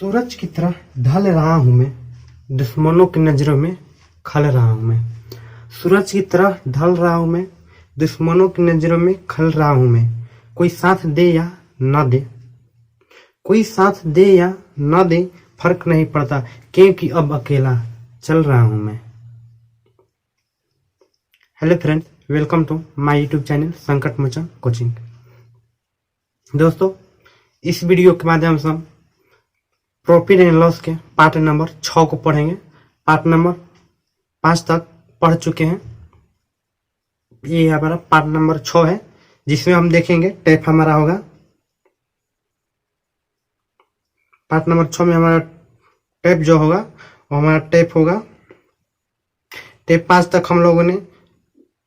सूरज की तरह ढल रहा हूं मैं, दुश्मनों की नजरों में खल रहा हूं मैं। सूरज की तरह ढल रहा हूं मैं, दुश्मनों की नजरों में खल रहा हूं मैं। कोई साथ दे या न दे, कोई साथ दे या न दे, फर्क नहीं पड़ता, क्योंकि अब अकेला चल रहा हूं मैं। Hello friends, welcome to my YouTube channel Sankat Mochan coaching. दोस्तों, इस वीडियो के माध्यम से हम प्रॉफिट एंड लॉस के पार्ट नंबर 6 को पढ़ेंगे। पार्ट नंबर 5 तक पढ़ चुके हैं। ये हमारा पार्ट नंबर 6 है, जिसमें हम देखेंगे टेप हमारा होगा। पार्ट नंबर 6 में हमारा टेप जो होगा वो हमारा टेप होगा। टेप 5 तक हम लोगों ने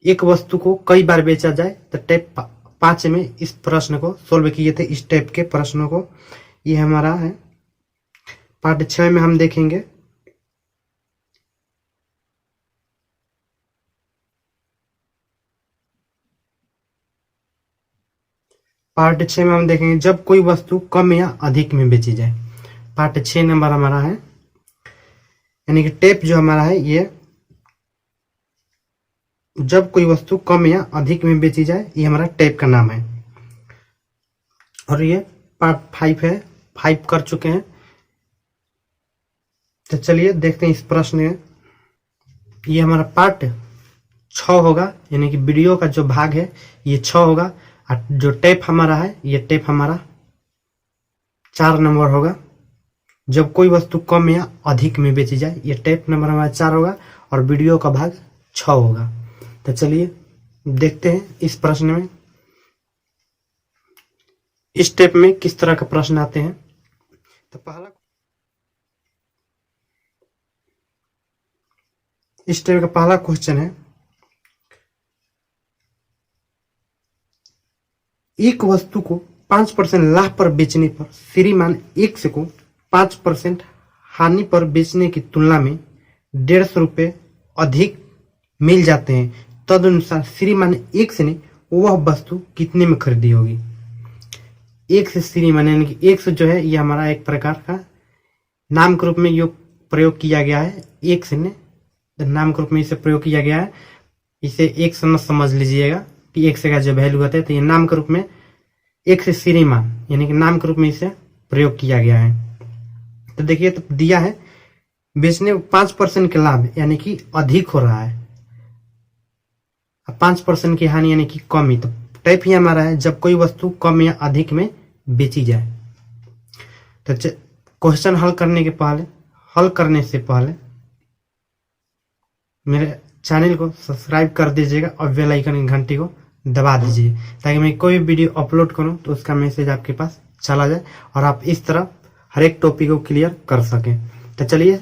एक वस्तु को कई बार बेचा जाए तो टेप 5 में इस प्रश्न को सोल्व किए थे, इस टेप के प्रश्नों को। ये हमारा है। पार्ट 6 में हम देखेंगे जब कोई वस्तु कम या अधिक में बेची जाए। पार्ट 6 नंबर हमारा है, यानी कि टेप जो हमारा है ये जब कोई वस्तु कम या अधिक में बेची जाए, ये हमारा टेप का नाम है। और ये पार्ट 5 है, 5 कर चुके हैं। तो चलिए देखते हैं इस प्रश्न में। ये हमारा पार्ट 6 होगा, यानी कि वीडियो का जो भाग है ये 6 होगा। और जो टेप हमारा है ये टेप हमारा 4 नंबर होगा। जब कोई वस्तु कम या अधिक में बेची जाए, ये टेप नंबर हमारा 4 होगा और वीडियो का भाग 6 होगा। तो चलिए देखते हैं इस प्रश्न में, इस टेप में किस तरह का प्रश्न आते हैं। तो इस टेप का पहला क्वेश्चन है, एक वस्तु को 5% लाभ पर बेचने पर श्रीमान X को 5% हानि पर बेचने की तुलना में 150 रुपये अधिक मिल जाते हैं। तदनुसार श्रीमान X ने वह वस्तु कितने में खरीदी होगी। X श्रीमान यानी कि X जो है ये हमारा एक प्रकार का नाम के रूप में योग प्रयोग किया गया है। X ने नाम के रूप में इसे प्रयोग किया गया है। इसे X न समझ लीजिएगा कि X का जो वैल्यू होता है, तो ये नाम के रूप में X श्रीमान यानी कि नाम के रूप में इसे प्रयोग किया गया है। तो देखिए, तो दिया है बेचने 5% के लाभ यानी कि अधिक हो रहा है, 5% की हानि यानी कि कमी। तो टाइप ही हमारा है जब कोई वस्तु कम या अधिक में बेची जाए। तो क्वेश्चन हल करने से पहले मेरे चैनल को सब्सक्राइब कर दीजिएगा और बेल आइकन की घंटी को दबा दीजिए, ताकि मैं कोई वीडियो अपलोड करूं तो उसका मैसेज आपके पास चला जाए और आप इस तरह हर एक टॉपिक को क्लियर कर सकें। तो चलिए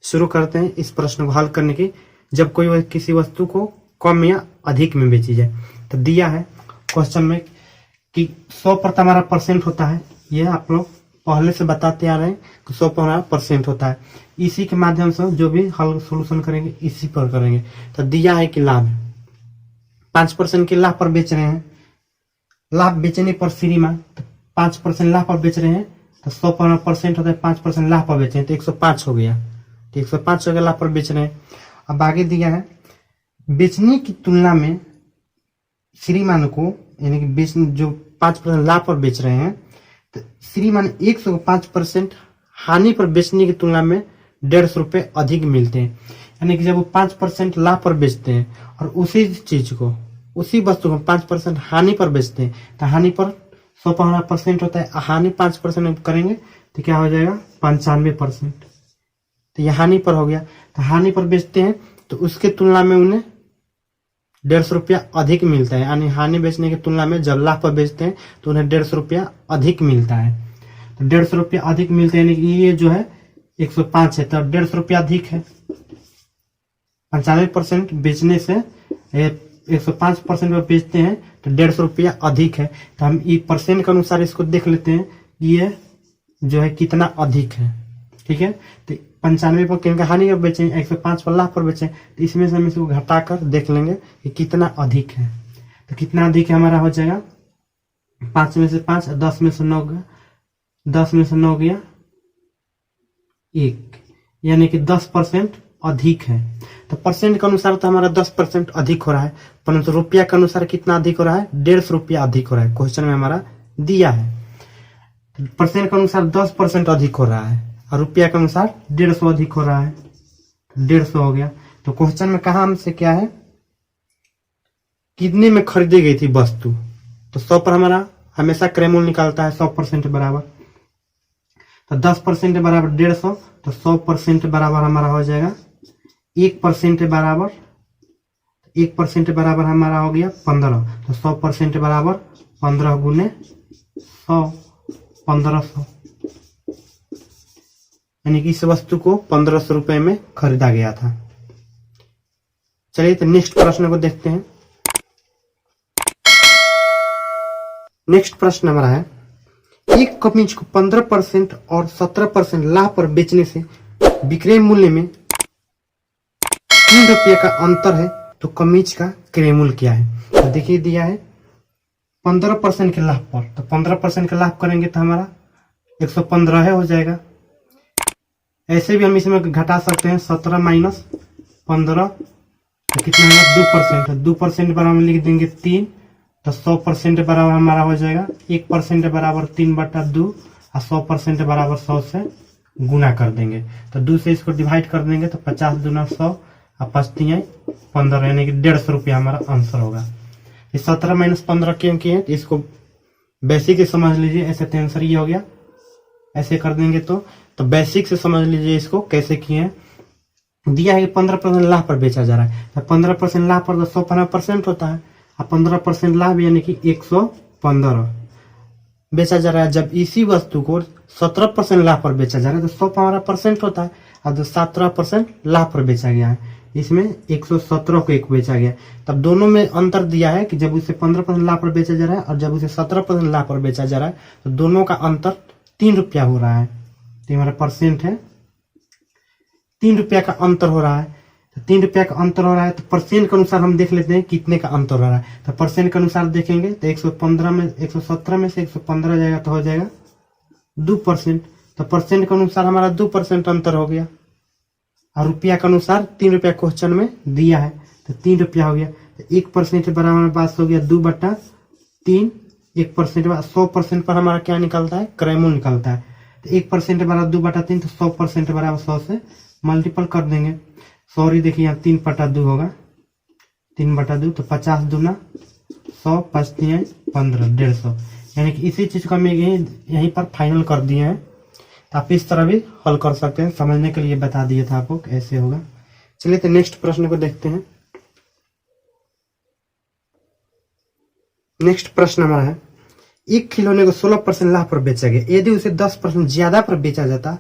शुरू करते हैं इस प्रश्न को हल करने की। जब कोई किसी वस्तु को कम या अधिक में बेची जाए, तो दिया है क्वेश्चन में कि 100 पर हमारा परसेंट होता है। ये आप लोग पहले से बताते आ रहे हैं कि 100 पर हमारा परसेंट होता है। इसी के माध्यम से जो भी हल सोल्यूशन करेंगे इसी पर करेंगे। तो दिया है कि लाभ 5% के लाभ पर बेच रहे हैं। लाभ बेचने पर श्रीमान, तो 5% लाभ पर बेच रहे हैं, तो 100 पर परसेंट होता है, 5% लाभ पर बेच रहे हैं, तो 105 हो गया। तो 105 के लाभ पर बेच रहे हैं। अब आगे दिया है बेचने की तुलना में श्रीमान को, यानी कि बेचने जो 5% लाभ पर बेच रहे हैं, तो श्रीमान 105% हानि पर बेचने की तुलना में 150 रुपये अधिक मिलते हैं। यानी कि जब वो 5% लाभ पर बेचते हैं और उसी चीज को, उसी वस्तु को 5% हानि पर बेचते हैं, तो हानि पर 100% होता है, हानि 5% करेंगे तो क्या हो जाएगा 95%। तो यह हानि पर हो गया। तो हानि पर बेचते हैं तो उसके तुलना में उन्हें 150 रुपया अधिक मिलता है। यानी हानि बेचने की तुलना में जब लाभ पर बेचते हैं तो उन्हें 150 रुपया अधिक मिलता है। तो 150 रुपया अधिक मिलते हैं, यानी कि ये जो है 105 है, तो 150 रुपया अधिक है। 95% बेचने से 105% में बेचते हैं तो 150 रुपया अधिक है। तो हम ये परसेंट के अनुसार इसको देख लेते हैं, ये जो है कितना अधिक है। ठीक है, तो 95 पर क्योंकि हानि पर बेचें, 105 पर लाभ पर बेचें, तो इसमें से हम इसको घटाकर देख लेंगे कि कितना अधिक है। तो कितना अधिक है हमारा हो जाएगा 5 में से 5, 10 में से 9 गया, 10 में से 9 गया 1, यानी कि 10% अधिक है। तो परसेंट के अनुसार तो हमारा 10% अधिक हो रहा है, परंतु रुपया के अनुसार कितना अधिक हो रहा है? 150 रुपया अधिक हो रहा है। क्वेश्चन में हमारा दिया है परसेंट के अनुसार 10% अधिक हो रहा है और रुपया के अनुसार 150 अधिक हो रहा है, 150 हो गया। तो क्वेश्चन में कहा हमसे क्या है? कितने में खरीदी गई थी वस्तु? तो 100 पर हमारा हमेशा क्रयमूल्य निकालता है 100% बराबर। तो 10% बराबर 150, तो 100% बराबर हमारा हो जाएगा 1% बराबर 1% बराबर हमारा हो गया 15। तो 100% बराबर 15 गुने 100, 1500, यानी कि इस वस्तु को 1500 रुपए में खरीदा गया था। चलिए तो नेक्स्ट प्रश्न को देखते हैं। नेक्स्ट प्रश्न हमारा है, एक कमीज को 15% और 17% लाभ पर बेचने से विक्रय मूल्य में 3 रुपये का अंतर है, तो कमीज का क्रय मूल्य क्या है? तो देखिए दिया है 15% के लाभ पर, तो 15% का लाभ करेंगे तो हमारा 115 हो जाएगा। ऐसे भी हम इसमें घटा सकते हैं 17 माइनस 15, तो कितना है? 2%। 2% बराबर हम लिख देंगे 3, तो 100% बराबर हमारा हो जाएगा 1% बराबर 3/2 और 100% बराबर 100 से गुना कर देंगे। तो 2 से इसको डिवाइड कर देंगे तो 50 दूना 100 और 5 3 15, यानी कि 150 रुपया हमारा आंसर होगा। 17 माइनस 15 क्यों किए? तो इसको बेसिक से समझ लीजिए, ऐसे तो आंसर ये हो गया। ऐसे कर देंगे तो बेसिक से समझ लीजिए इसको कैसे किए हैं। दिया है कि 15% लाभ पर बेचा जा रहा है, तो 15% लाभ पर तो 115% होता है, और 15% लाभ यानी कि 115 बेचा जा रहा है। जब इसी वस्तु को 17% लाभ पर बेचा जा रहा है तो 115% होता है, और जो 17% लाभ पर बेचा गया है, इसमें 117 को 1 बेचा गया। तब दोनों में अंतर दिया है कि जब उसे 15% लाभ पर बेचा जा रहा है और जब उसे 17% लाभ पर बेचा जा रहा है, तो दोनों का अंतर 3 रुपया हो रहा है। तो हमारा परसेंट है 3 रुपया का अंतर हो रहा है। तो 3 रुपया का अंतर हो रहा है, तो परसेंट के अनुसार हम देख लेते हैं कितने का अंतर हो रहा है। तो परसेंट के अनुसार देखेंगे तो 117 में से 115 जाएगा तो हो जाएगा 2%। तो परसेंट के अनुसार हमारा 2% अंतर हो गया, और रुपया के अनुसार 3 रुपया क्वेश्चन में दिया है, तो 3 रुपया हो गया। तो 1% बराबर बात हो गया 2/3। 1% 100% पर हमारा क्या निकलता है? क्रय मूल्य निकलता है। तो 1% बराबर 2/3, तो 100% बराबर 100 से मल्टीपल कर देंगे। सॉरी देखिए यहाँ 3/2 होगा, 3/2, तो 50 दूना 100, 5 3 15, 150, यानी कि इसी चीज को हम यहीं पर फाइनल कर दिए हैं। तो आप इस तरह भी हल कर सकते हैं, समझने के लिए बता दिया था आपको कैसे होगा। चलिए तो नेक्स्ट प्रश्न को देखते हैं। नेक्स्ट प्रश्न हमारा है, एक खिलौने को 16% लाभ पर बेचा गया, यदि उसे 10% ज्यादा पर बेचा जाता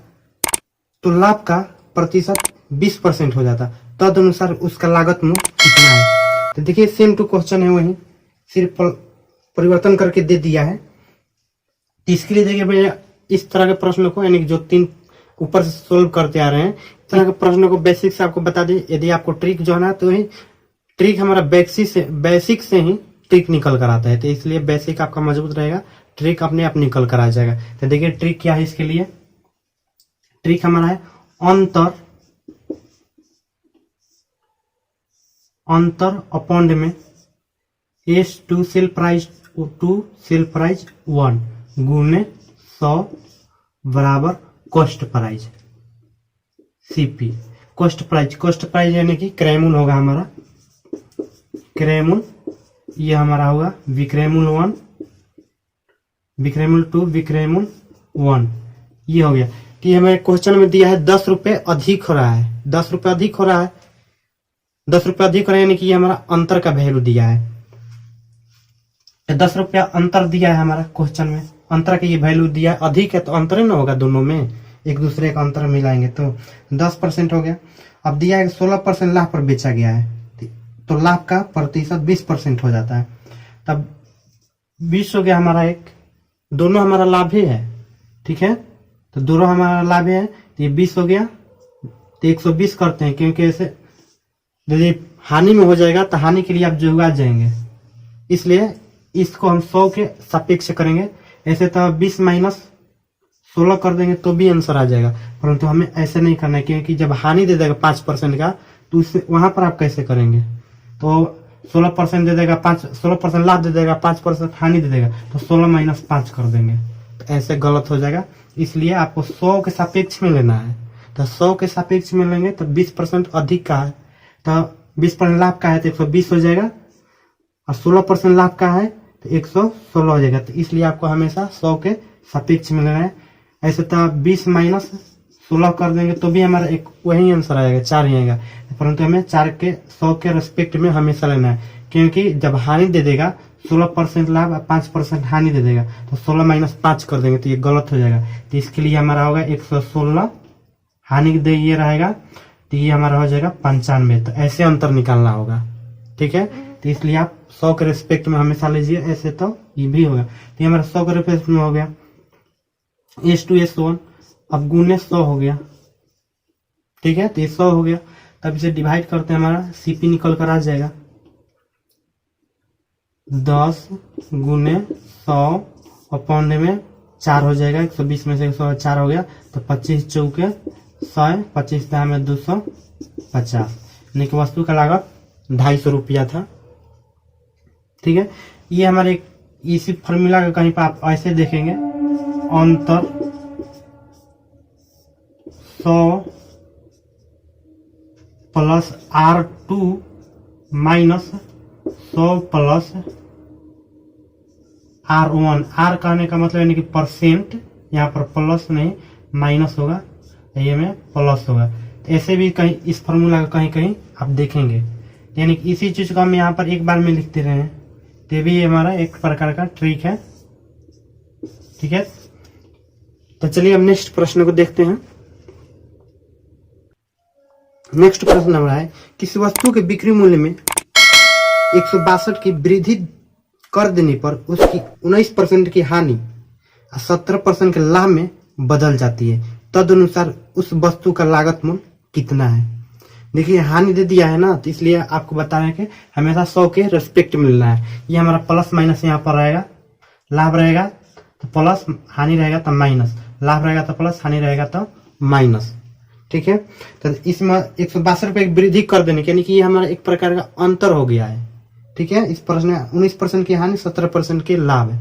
तो लाभ का प्रतिशत 20% हो जाता, तद अनुसार उसका लागत मूल्य कितना है? तो देखिए सेम टू क्वेश्चन है, वही सिर्फ परिवर्तन करके दे दिया है। तो इसके लिए देखिए भैया इस तरह के प्रश्नों को, यानी जो 3 ऊपर से सोल्व करते आ रहे हैं, इस तरह के प्रश्नों को बेसिक से आपको बता दी। यदि आपको ट्रिक जो है ना, तो ही ट्रिक हमारा बेसिक से ही ट्रिक निकल कर आता है, तो इसलिए बेसिक आपका मजबूत रहेगा, ट्रिक अपने आप निकल कर आ जाएगा। तो देखिए ट्रिक क्या है इसके लिए। ट्रिक हमारा है अंतर अपॉन में S टू सेल प्राइस 1 गुने 100 बराबर cost price CP। Cost price यानी कि क्रय मूल्य होगा हमारा, क्रय मूल्य ये हमारा होगा विक्रय मूल्य 1, विक्रय मूल्य 2, विक्रय मूल्य 1, ये हो गया। कि हमें क्वेश्चन में दिया है 10 रुपए अधिक हो रहा है, 10 रुपए अधिक हो रहा है, 10 रुपया अधिक हो रहा है, यानी कि ये हमारा अंतर का वैल्यू दिया है। 10 रुपया अंतर दिया है हमारा क्वेश्चन में, अंतर का ये वैल्यू दिया है, अधिक है तो अंतर ही ना होगा, दोनों में एक दूसरे का अंतर मिलाएंगे तो 10% हो गया। अब दिया है 16% लाभ पर बेचा गया है, तो लाभ का प्रतिशत 20% हो जाता है, तब 20 हो गया हमारा एक, दोनों हमारा लाभ ही है, ठीक है, तो दोनों हमारा लाभ है, तो ये 20 हो गया, तो 120 करते हैं, क्योंकि ऐसे यदि हानि में हो जाएगा तो हानि के लिए आप जुगा जाएंगे, इसलिए इसको हम 100 के सापेक्ष करेंगे। ऐसे तो 20 माइनस 16 कर देंगे तो भी आंसर आ जाएगा, परंतु हमें ऐसे नहीं करना है, क्योंकि जब हानि दे देगा 5% का तो उससे वहां पर आप कैसे करेंगे। तो 16% दे देगा, 16% लाभ दे देगा, 5% हानि दे देगा, तो 16 माइनस 5 कर देंगे, तो ऐसे गलत हो जाएगा। इसलिए आपको 100 के सापेक्ष में लेना है। तो 100 के सापेक्ष में लेंगे तो 20% अधिक का है, तो 20% लाभ का है तो 120 हो जाएगा, और 16% लाभ का है तो 116 हो जाएगा। तो इसलिए आपको हमेशा 100 के सापेक्ष में लेना है। ऐसे तो 20 माइनस 16 कर देंगे तो भी हमारा एक वही आंसर आएगा, 4 ही आएगा, परंतु हमें 4 के 100 के रेस्पेक्ट में हमेशा लेना है, क्योंकि जब हानि दे देगा 16% लाभ और 5% हानि दे देगा, तो 16 माइनस 5 कर देंगे तो ये गलत हो जाएगा। तो इसके लिए हमारा होगा 116, हानि दे ये रहेगा तो ये हमारा हो जाएगा 95। तो ऐसे अंतर निकालना होगा, ठीक है। तो इसलिए आप 100 के रेस्पेक्ट में हमेशा लीजिए, ऐसे तो ये भी होगा। तो ये हमारा 100 के रेस्पेक्ट में हो गया S2S1, अब गुने 100 हो गया, ठीक है। तो ये 100 हो गया, तब इसे डिवाइड करते हैं, हमारा CP निकल कर आ जाएगा 10 गुने 100 अपॉन में 4 हो जाएगा, 120 में से 104 हो गया, तो 25 चौके 100, 25 में 250, यानी कि वस्तु का लागत 250 रुपया था, ठीक है। ये हमारे इसी फॉर्मूला का कहीं पर आप ऐसे देखेंगे, अंतर 100 plus R2 minus 100 plus R1। R कहने का मतलब यानी कि परसेंट, यहाँ पर प्लस नहीं माइनस होगा, ये में प्लस होगा। तो ऐसे भी कहीं इस फॉर्मूला का कहीं कहीं आप देखेंगे, यानी कि इसी चीज को हम यहाँ पर एक बार में लिखते रहे, तो भी हमारा एक प्रकार का ट्रिक है, ठीक है। तो चलिए अब नेक्स्ट प्रश्न को देखते हैं। नेक्स्ट प्रश्न हमारा है, किसी वस्तु के बिक्री मूल्य में 162 की वृद्धि कर देने पर उसकी 19% की हानि 17% के लाभ में बदल जाती है, तदनुसार उस वस्तु का लागत मूल्य कितना है। देखिए हानि दे दिया है ना, तो इसलिए आपको बता रहे हैं कि हमेशा 100 के रेस्पेक्ट में लेना है। ये हमारा प्लस माइनस यहाँ पर रहेगा, लाभ रहेगा तो प्लस, हानि रहेगा तो माइनस, लाभ रहेगा तो प्लस, हानि रहेगा तो माइनस, ठीक है। तो इसमें 162 रुपए की वृद्धि कर देने, यानी कि ये हमारा एक प्रकार का अंतर हो गया है, ठीक है। इस प्रश्न में 19% की हानि, 17% के लाभ है।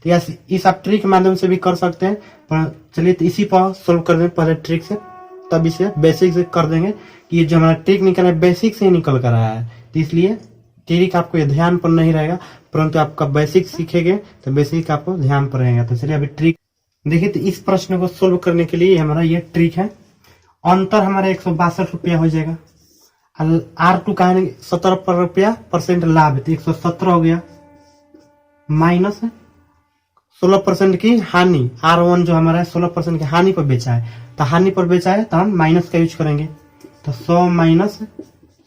तो इस आप ट्रिक के माध्यम से भी कर सकते हैं, पर चलिए तो इसी पर सोल्व कर दें पहले ट्रिक से, तब इसे बेसिक से कर देंगे कि ये जो हमारा ट्रिक निकला है बेसिक से ही निकल कर आया है। तो इसलिए ट्रिक आपको ये ध्यान पर नहीं रहेगा, परंतु आपका बेसिक सीखेंगे तो बेसिक आपको ध्यान पर रहेगा। तो चलिए अभी ट्रिक देखिए। तो इस प्रश्न को सोल्व करने के लिए हमारा ये ट्रिक है, अंतर हमारा 162 रुपया हो जाएगा, R2 का है 17 रुपया परसेंट लाभ है तो 117 हो गया, माइनस 16% की हानि, R1 जो हमारा 16% की हानि पर बेचा है, तो हानि पर बेचा है तो हम माइनस का यूज करेंगे, तो 100 माइनस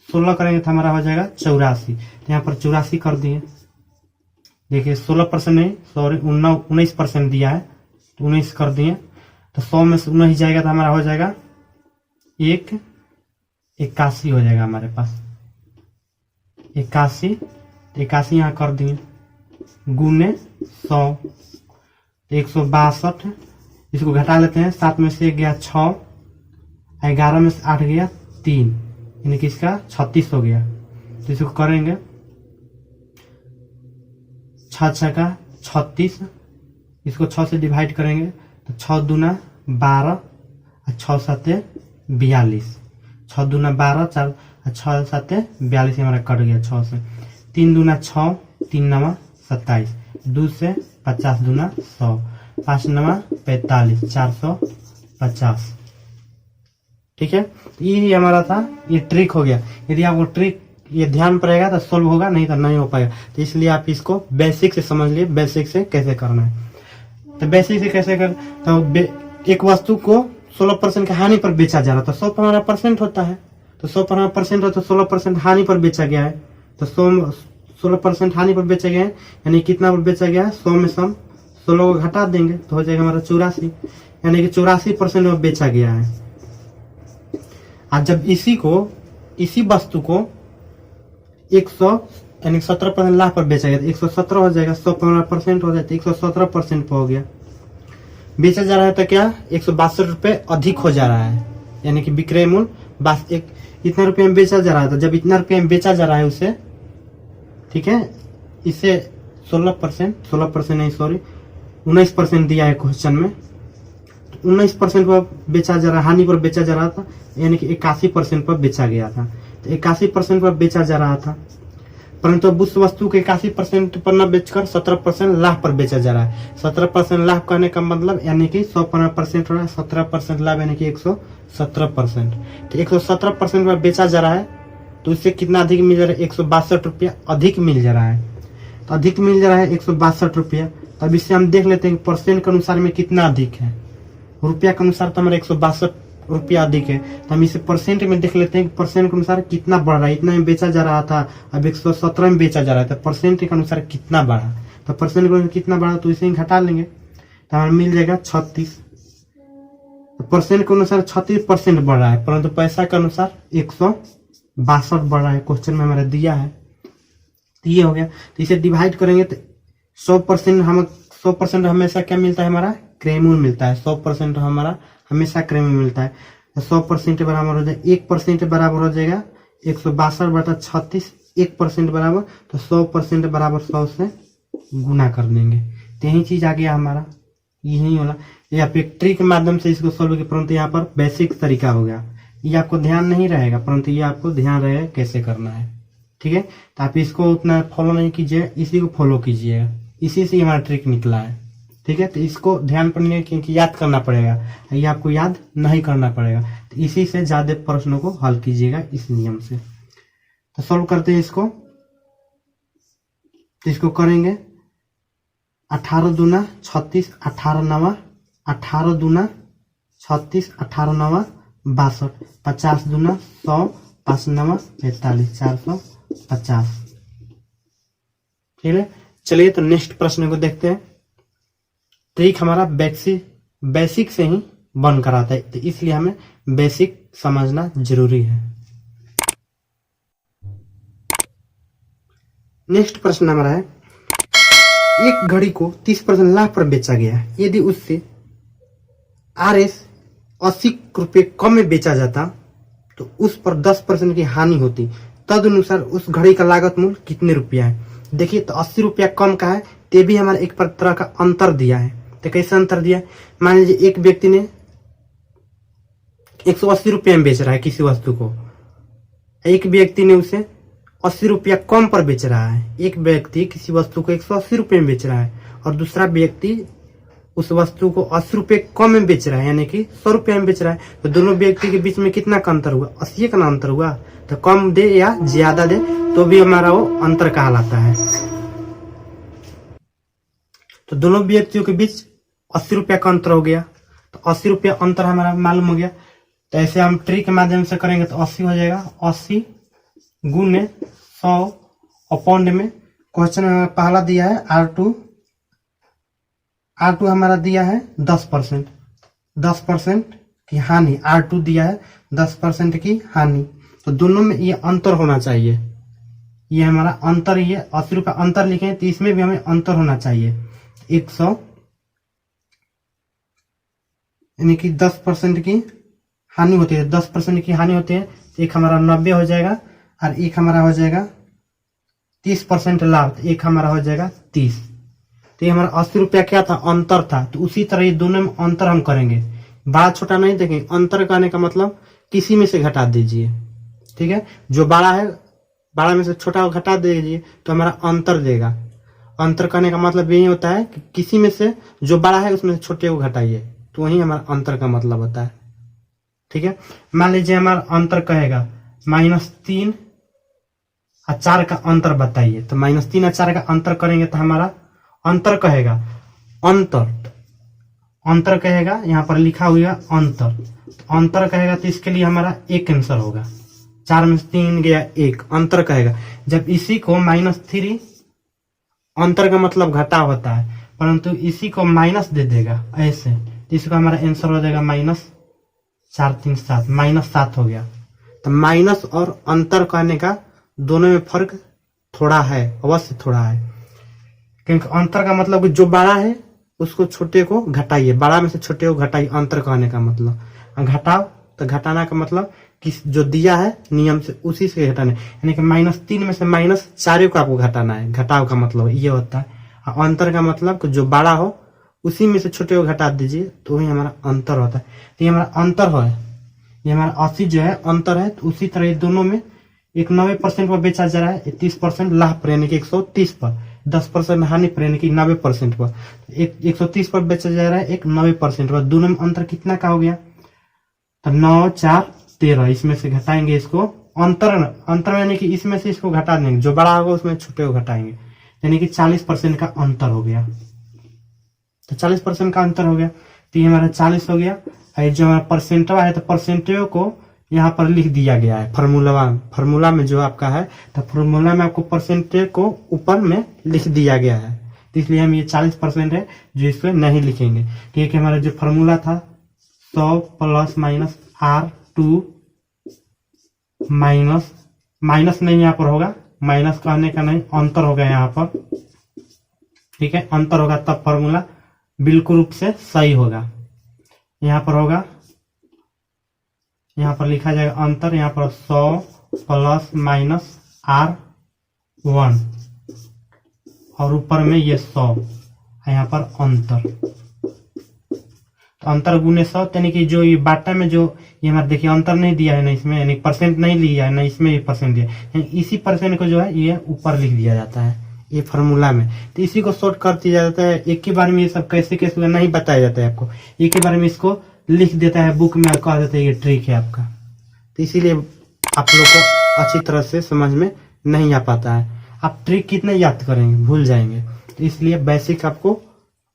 16 करेंगे तो हमारा हो जाएगा 84। तो यहाँ पर 84 कर दिए। देखिए 16% नहीं, सॉरी 19% दिया है तो 19 कर दिए, तो 100 में से 19 जाएगा तो हमारा हो जाएगा 81 हो जाएगा हमारे पास 81। 81 यहाँ कर दिए, गुने 100 162, इसको घटा लेते हैं, 7 में से 1 गया 6, 11 में से 8 गया 3, यानी कि इसका 36 हो गया। तो इसको करेंगे 6 6 का 36, इसको 6 से डिवाइड करेंगे तो 6 दूना 12 और 6 7 42, 6 दूना 12, 4 6 7 42 हमारा कट गया 6 से, 3 दूना 6, 3 नवा 27, 2 से 50 दूना 100, 5 नवा 45, 450, ठीक है। ये हमारा था, ये ट्रिक हो गया। यदि आपको ट्रिक ये ध्यान पर रहेगा तो सोल्व होगा, नहीं तो नहीं हो पाएगा। तो इसलिए आप इसको बेसिक से समझ लिए, बेसिक से कैसे करना है। तो बेसिक से कैसे कर, तो एक वस्तु को 16% की हानि पर बेचा जा रहा था, 100% होता है, तो 100% हो तो 16% हानि पर बेचा गया है, तो 16% हानि पर बेचा गया है, यानी कितना पर बेचा गया है, 100 में से हम 16 को घटा देंगे तो हो जाएगा हमारा 84, यानी कि 84% में बेचा गया है। आज जब इसी वस्तु को 100 यानी 17% लाभ पर बेचा गया तो 117 हो जाएगा, 115% हो जाए तो 117% पर हो गया। बेचा जा रहा है तो क्या 162 रुपये अधिक हो जा रहा है, यानी कि विक्रय मूल्य इतना रुपये में बेचा जा रहा था। जब इतना रुपये में बेचा जा रहा है उसे, ठीक है, इसे 16% नहीं सॉरी 19% दिया है क्वेश्चन में। 19% पर बेचा जा रहा, हानि पर बेचा जा रहा था, यानी कि 81% पर बेचा गया था। तो 81% पर बेचा जा रहा था, परंतु अब उस वस्तु के 81% पर न बेचकर 17% लाभ पर बेचा जा रहा है। 17% लाभ करने का मतलब यानी कि 115% हो रहा है, 17% लाभ यानी कि 117%। तो 117% पर बेचा जा रहा है, तो उससे कितना अधिक मिल जा रहा है? 162 रुपया अधिक मिल जा रहा है। तो अधिक मिल जा रहा है 162 रुपया। तो अब इससे हम देख लेते हैं कि परसेंट के अनुसार में कितना अधिक है। रुपया के अनुसार तो हमारा 162 रुपया अधिक है, तो हम इसे परसेंट में देख लेते हैं कि परसेंट के अनुसार कितना बढ़ रहा है। इतना में बेचा जा रहा था, अब 117 में बेचा जा रहा है, तो परसेंट के अनुसार कितना बढ़ा। तो परसेंट के अनुसार कितना बढ़ा तो इसे ही घटा लेंगे, तो हमारा मिल जाएगा 36। तो परसेंट के अनुसार 36% बढ़ रहा है, परंतु पैसा के अनुसार 162 बढ़ रहा है, क्वेश्चन में हमारा दिया है। तो ये हो गया। तो इसे डिवाइड करेंगे तो 100% हमेशा क्या मिलता है? हमारा क्रय मूल्य मिलता है। 100% हमारा हमेशा क्रय मूल्य मिलता है। तो 100% बराबर हो जाएगा 1% बराबर हो जाएगा 162/36, 1% बराबर, तो 100% बराबर 100 से गुना कर देंगे। तो यही चीज आ गया हमारा, यही होला। ये आप एक ट्रिक के माध्यम से इसको सोल्व किया, परंतु यहाँ पर बेसिक तरीका हो गया। ये आपको ध्यान नहीं रहेगा, परंतु ये आपको ध्यान रहेगा कैसे करना है, ठीक है। तो आप इसको उतना फॉलो नहीं कीजिए, इसी को फॉलो कीजिएगा, इसी से हमारा ट्रिक निकला है, ठीक है। तो इसको ध्यान पड़ने क्योंकि याद करना पड़ेगा, ये आपको याद नहीं करना पड़ेगा। तो इसी से ज्यादा प्रश्नों को हल कीजिएगा इस नियम से। तो सॉल्व करते हैं इसको। तो इसको करेंगे 18 दूना 36, 18 नवा 18 दूना 36, 18 नवा 62, 50 दूना 100, 5 नवा 45, 450, ठीक है। चलिए तो नेक्स्ट प्रश्न को देखते हैं। ट्रिक हमारा बेसिक से ही बन कर आता है, तो इसलिए हमें बेसिक समझना जरूरी है। नेक्स्ट प्रश्न हमारा है, एक घड़ी को 30% लाभ पर बेचा गया है। यदि उससे RS 80 रुपये कम में बेचा जाता तो उस पर 10% की हानि होती। तदनुसार उस घड़ी का लागत मूल्य कितने रुपया है? देखिए, तो 80 रुपया कम का है, ते भी हमारा एक तरह का अंतर दिया है। तो कैसे अंतर दिया? मान लीजिए एक व्यक्ति ने 180 रुपये में बेच रहा है किसी वस्तु को, एक व्यक्ति ने उसे 80 रुपया कम पर बेच रहा है। एक व्यक्ति किसी वस्तु को 180 रुपये में बेच रहा है और दूसरा व्यक्ति उस वस्तु को 80 रुपये कम में बेच रहा है, यानी कि 100 रुपये में बेच रहा है। तो दोनों व्यक्ति के बीच में कितना का अंतर हुआ? 80 का अंतर हुआ। तो कम दे या ज्यादा दे तो भी हमारा वो अंतर कहलाता है। तो दोनों व्यक्तियों के बीच 80 रुपया का अंतर हो गया, तो 80 रुपया अंतर हमारा मालूम हो गया। तो ऐसे हम ट्रिक के माध्यम से करेंगे तो 80 हो जाएगा, 80 गुने 100 अपॉन में क्वेश्चन में पहला दिया है R2 हमारा दिया है 10% की हानि। R2 दिया है 10% की हानि, तो दोनों में ये अंतर होना चाहिए। ये हमारा अंतर, ये 80 रुपया अंतर लिखे, तो इसमें भी हमें अंतर होना चाहिए 100, यानी कि 10% की हानि होती है। 10% की हानि होती है, एक हमारा 90 हो जाएगा और एक हमारा हो जाएगा 30% लाभ, तो एक हमारा हो जाएगा 30। तो ये हमारा 80 रुपया क्या था? अंतर था। तो उसी तरह ये दोनों में अंतर हम करेंगे, बड़ा छोटा नहीं देखेंगे। अंतर करने का मतलब किसी में से घटा दीजिए, ठीक है। जो बड़ा है, बड़ा में से छोटा घटा दीजिए तो हमारा अंतर देगा। अंतर करने का मतलब यही होता है कि किसी में से जो बड़ा है उसमें से छोटे को घटाइए, तो वही हमारा अंतर का मतलब होता है, ठीक है। मान लीजिए हमारा अंतर कहेगा -3 और 4 का अंतर बताइए, तो -3 और 4 का अंतर करेंगे तो हमारा अंतर कहेगा अंतर कहेगा, यहाँ पर लिखा हुआ अंतर, तो अंतर कहेगा तो इसके लिए हमारा एक आंसर होगा। 4 में से 3 गया 1, अंतर कहेगा। जब इसी को -3, अंतर का मतलब घटा होता है, परंतु इसी को माइनस दे देगा ऐसे, तो इसका हमारा आंसर हो जाएगा -4 3 7, -7 हो गया। तो माइनस और अंतर कहने का दोनों में फर्क थोड़ा है, अवश्य थोड़ा है, क्योंकि अंतर का मतलब जो बड़ा है उसको छोटे को घटाइए, बड़ा में से छोटे को घटाइए, अंतर कहने का मतलब। घटाओ तो घटाना का मतलब कि जो दिया है नियम से उसी से घटाना है, यानी कि -3 में से -4 को आपको घटाना है। घटाव का मतलब ये होता है। और अंतर का मतलब कि जो बड़ा हो उसी में से छोटे को घटा दीजिए, तो वही हमारा अंतर होता है। तो ये हमारा अंतर है, ये हमारा 80 जो है अंतर है। तो उसी तरह ये दोनों में एक 90% पर बेचा जा रहा है, 30% लाभ पर यानी कि 130 पर, 10% हानि पर यानी कि 90% पर। एक 130 पर बेचा जा रहा है, एक 90% पर। दोनों में अंतर कितना का हो गया? तो 9 4 13, इसमें से घटाएंगे इसको। अंतर यानी कि इसमें से इसको घटा देंगे, जो बड़ा होगा उसमें छोटे को घटाएंगे, यानी कि 40% का अंतर हो गया। तो 40% का अंतर हो गया, तो ये हमारा 40 हो गया। और जो हमारा परसेंटवा है, तो परसेंटेज को यहाँ पर लिख दिया गया है फॉर्मूला में जो आपका है, तो फॉर्मूला में आपको परसेंटेज को ऊपर में लिख दिया गया है। तो इसलिए हम ये 40% है जो इसमें नहीं लिखेंगे, क्योंकि हमारा जो फॉर्मूला था 100 ± R2 माइनस नहीं यहाँ पर होगा, माइनस कहने का नहीं, अंतर होगा यहाँ पर। ठीक है, अंतर होगा तब फॉर्मूला बिल्कुल रूप से सही होगा। यहाँ पर होगा, यहाँ पर लिखा जाएगा अंतर, यहाँ पर 100 ± R1 और ऊपर में ये 100, यहाँ पर अंतर। तो अंतर गुने 100, यानी कि जो ये बाटा में जो ये हमारे देखिए अंतर नहीं दिया है ना इसमें, यानी परसेंट नहीं लिया है ना इसमें, ये परसेंट दिया है, इसी परसेंट को जो है ये ऊपर लिख दिया जाता है ये फॉर्मूला में। तो इसी को शॉर्ट कर दिया जाता है। एक ही बार में ये सब कैसे कैसे नहीं बताया जाता है आपको, एक ही बार में इसको लिख देता है बुक में, कह देता है ये ट्रिक है आपका। तो इसीलिए आप लोग को अच्छी तरह से समझ में नहीं आ पाता है। आप ट्रिक कितने याद करेंगे, भूल जाएंगे। तो इसलिए बेसिक आपको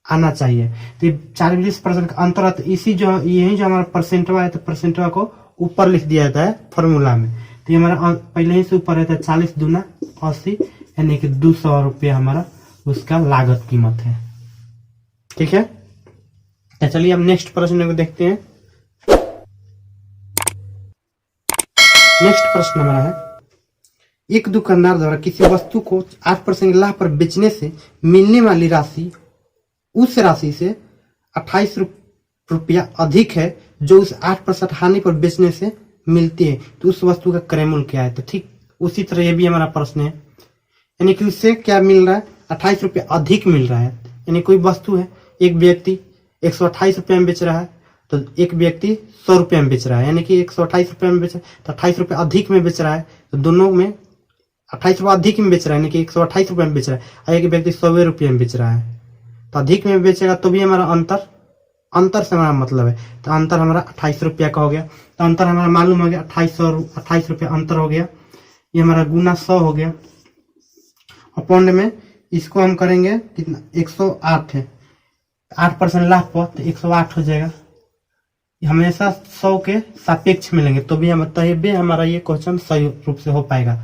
आना चाहिए। तो 40% का अंतर है, तो इसी जो यही जो हमारा परसेंटवा है, तो परसेंटवा को ऊपर लिख दिया जाता है फॉर्मूला में। तो ये हमारा पहले ही से ऊपर रहता है 40 दूना 80, यानी कि 200 रुपया हमारा उसका लागत कीमत है। ठीक है, तो चलिए अब नेक्स्ट प्रश्न को देखते हैं। नेक्स्ट प्रश्न हमारा है, एक दुकानदार द्वारा किसी वस्तु को 8% लाभ पर बेचने से मिलने वाली राशि उस राशि से 28 रुपया अधिक है जो उस 8% हानि पर बेचने से मिलती है, तो उस वस्तु का क्रय मूल्य क्या है? तो ठीक उसी तरह ये भी हमारा प्रश्न है, यानी कि उससे क्या मिल रहा है? 28 रुपया अधिक मिल रहा है। यानी कोई वस्तु है, एक व्यक्ति 128 रुपये में बेच रहा है, तो एक व्यक्ति 100 रुपये में बेच रहा है, यानी कि 128 रुपये में बेच रहा है, तो 28 रुपये अधिक में बेच रहा है। तो दोनों में 28 रुपये अधिक में बेच रहा है, यानी कि 128 रुपये में बेच रहा है, और एक व्यक्ति 100 रुपये में बेच रहा है। तो अधिक में बेचेगा तो भी हमारा अंतर से हमारा मतलब है। तो अंतर हमारा 28 रुपया का हो गया। तो अंतर हमारा मालूम हो गया, 28 रुपया अंतर हो गया। ये हमारा गुना 100 हो गया। अपॉन में इसको हम करेंगे कितना, 108 है, 8% लाभ पर, तो 108 हो जाएगा। हमेशा 100 के सापेक्ष मिलेंगे तो भी हमारा ये क्वेश्चन सही रूप से हो पाएगा।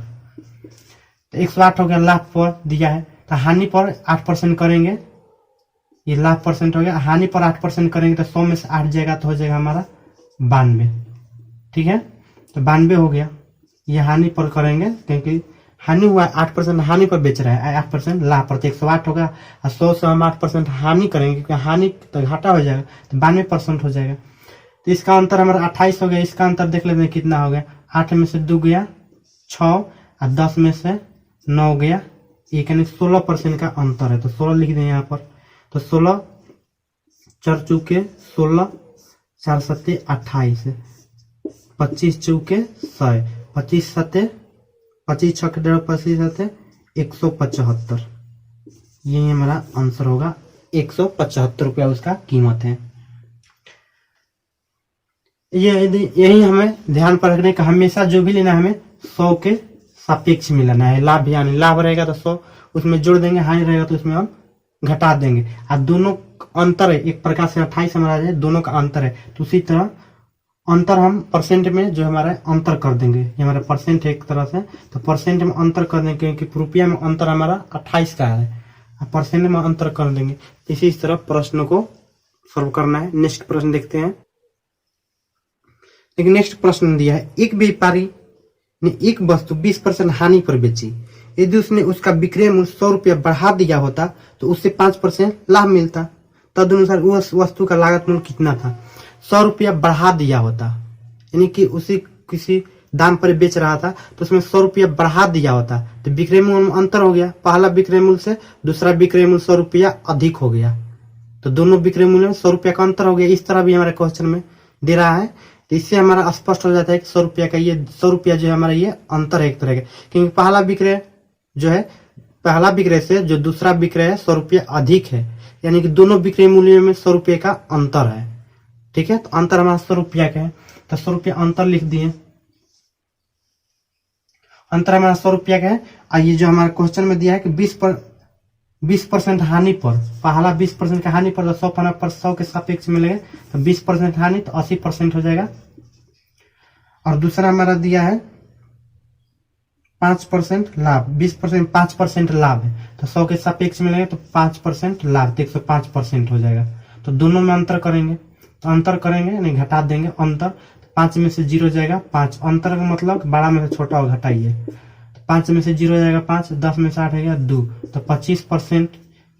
तो 108 हो गया, लाभ पर दिया है। तो हानि पर 8% करेंगे, ये लाभ परसेंट हो गया। हानि पर 8% करेंगे तो 100 में से 8 जाएगा, तो हो जाएगा हमारा 92। ठीक है, तो 92 हो गया। ये हानि पर करेंगे क्योंकि हानि हुआ 8% हानि पर बेच रहा है, 8% लाभ पर, 108 होगा। और 100 से हम 8% हानि करेंगे क्योंकि हानि तो घाटा हो जाएगा, तो 92% हो जाएगा। तो इसका अंतर हमारा 28 हो गया। इसका अंतर देख लेते हैं कितना हो गया। 8 में से 2 गया 6, और 10 में से 9 गया 1, यानी 16% का अंतर है। तो 16 लिख दें यहाँ पर। तो 16 4 चौके 16, 4 सत्ते 28, 25 चौके 100, 25 सत्ते 25 छक 25 सत्ते 175। यही हमारा आंसर होगा, 175 रुपया उसका कीमत है। यही हमें ध्यान पर रखने का, हमेशा जो भी लेना हमें 100 के सापेक्ष में लेना है। लाभ यानी लाभ रहेगा तो 100 उसमें जोड़ देंगे, हानि रहेगा तो उसमें हम घटा देंगे। और दोनों अंतर है, एक प्रकार से 28 हमारा है, दोनों का अंतर है। तो उसी तरह अंतर हम परसेंट में जो हमारा अंतर कर देंगे। ये हमारा परसेंट है एक तरह से, तो परसेंट में अंतर कर देंगे क्योंकि रुपया में अंतर हमारा 28 का है, परसेंट में अंतर कर देंगे। इसी तरह प्रश्न को सॉल्व करना है। नेक्स्ट प्रश्न देखते हैं। लेकिन नेक्स्ट प्रश्न दिया है, एक व्यापारी ने एक वस्तु 20% हानि पर बेची। यदि उसने उसका विक्रय मूल्य 100 रुपया बढ़ा दिया होता तो उससे 5% लाभ मिलता। तदनुसार उस वस्तु का लागत मूल्य कितना था। 100 रुपया बढ़ा दिया होता, यानी कि उसी किसी दाम पर बेच रहा था तो उसमें 100 रुपया बढ़ा दिया होता, तो विक्रय मूल्य में अंतर हो गया। पहला विक्रय मूल्य से दूसरा विक्रय मूल्य 100 रुपया अधिक हो गया, तो दोनों विक्रय मूल्य में 100 रुपया का अंतर हो गया। इस तरह भी हमारे क्वेश्चन में दे रहा है, तो इससे हमारा स्पष्ट हो जाता है कि 100 रुपया का ये 100 रुपया जो है हमारा ये अंतर है एक तरह का, क्योंकि पहला विक्रय जो है, पहला विक्रय से जो दूसरा विक्रय है 100 रुपया अधिक है, यानी कि दोनों विक्रय मूल्य में 100 रुपये का अंतर है। ठीक है, तो अंतर हमारा 100 रुपया का है, तो 100 रुपया अंतर लिख दिए, अंतर हमारा 100 रुपया का है। ये जो हमारा क्वेश्चन में दिया है कि 20% हानि पर, पहला 20% का हानि पर, 100 पर 100 के सापेक्ष मिलेगा, तो 20% हानि तो 80% हो जाएगा। और दूसरा हमारा दिया है 5% लाभ, 20% 5% लाभ है, तो 100 के सापेक्ष मिलेगा तो 5% लाभ, तो 105% हो जाएगा। तो दोनों में अंतर करेंगे, तो अंतर करेंगे यानी घटा देंगे अंतर, 5 में से 0 जाएगा 5, अंतर का मतलब बड़ा में से छोटा घटाइए, तो 5 में से 0 जाएगा 5, 10 में से 8 है 2, तो 25%,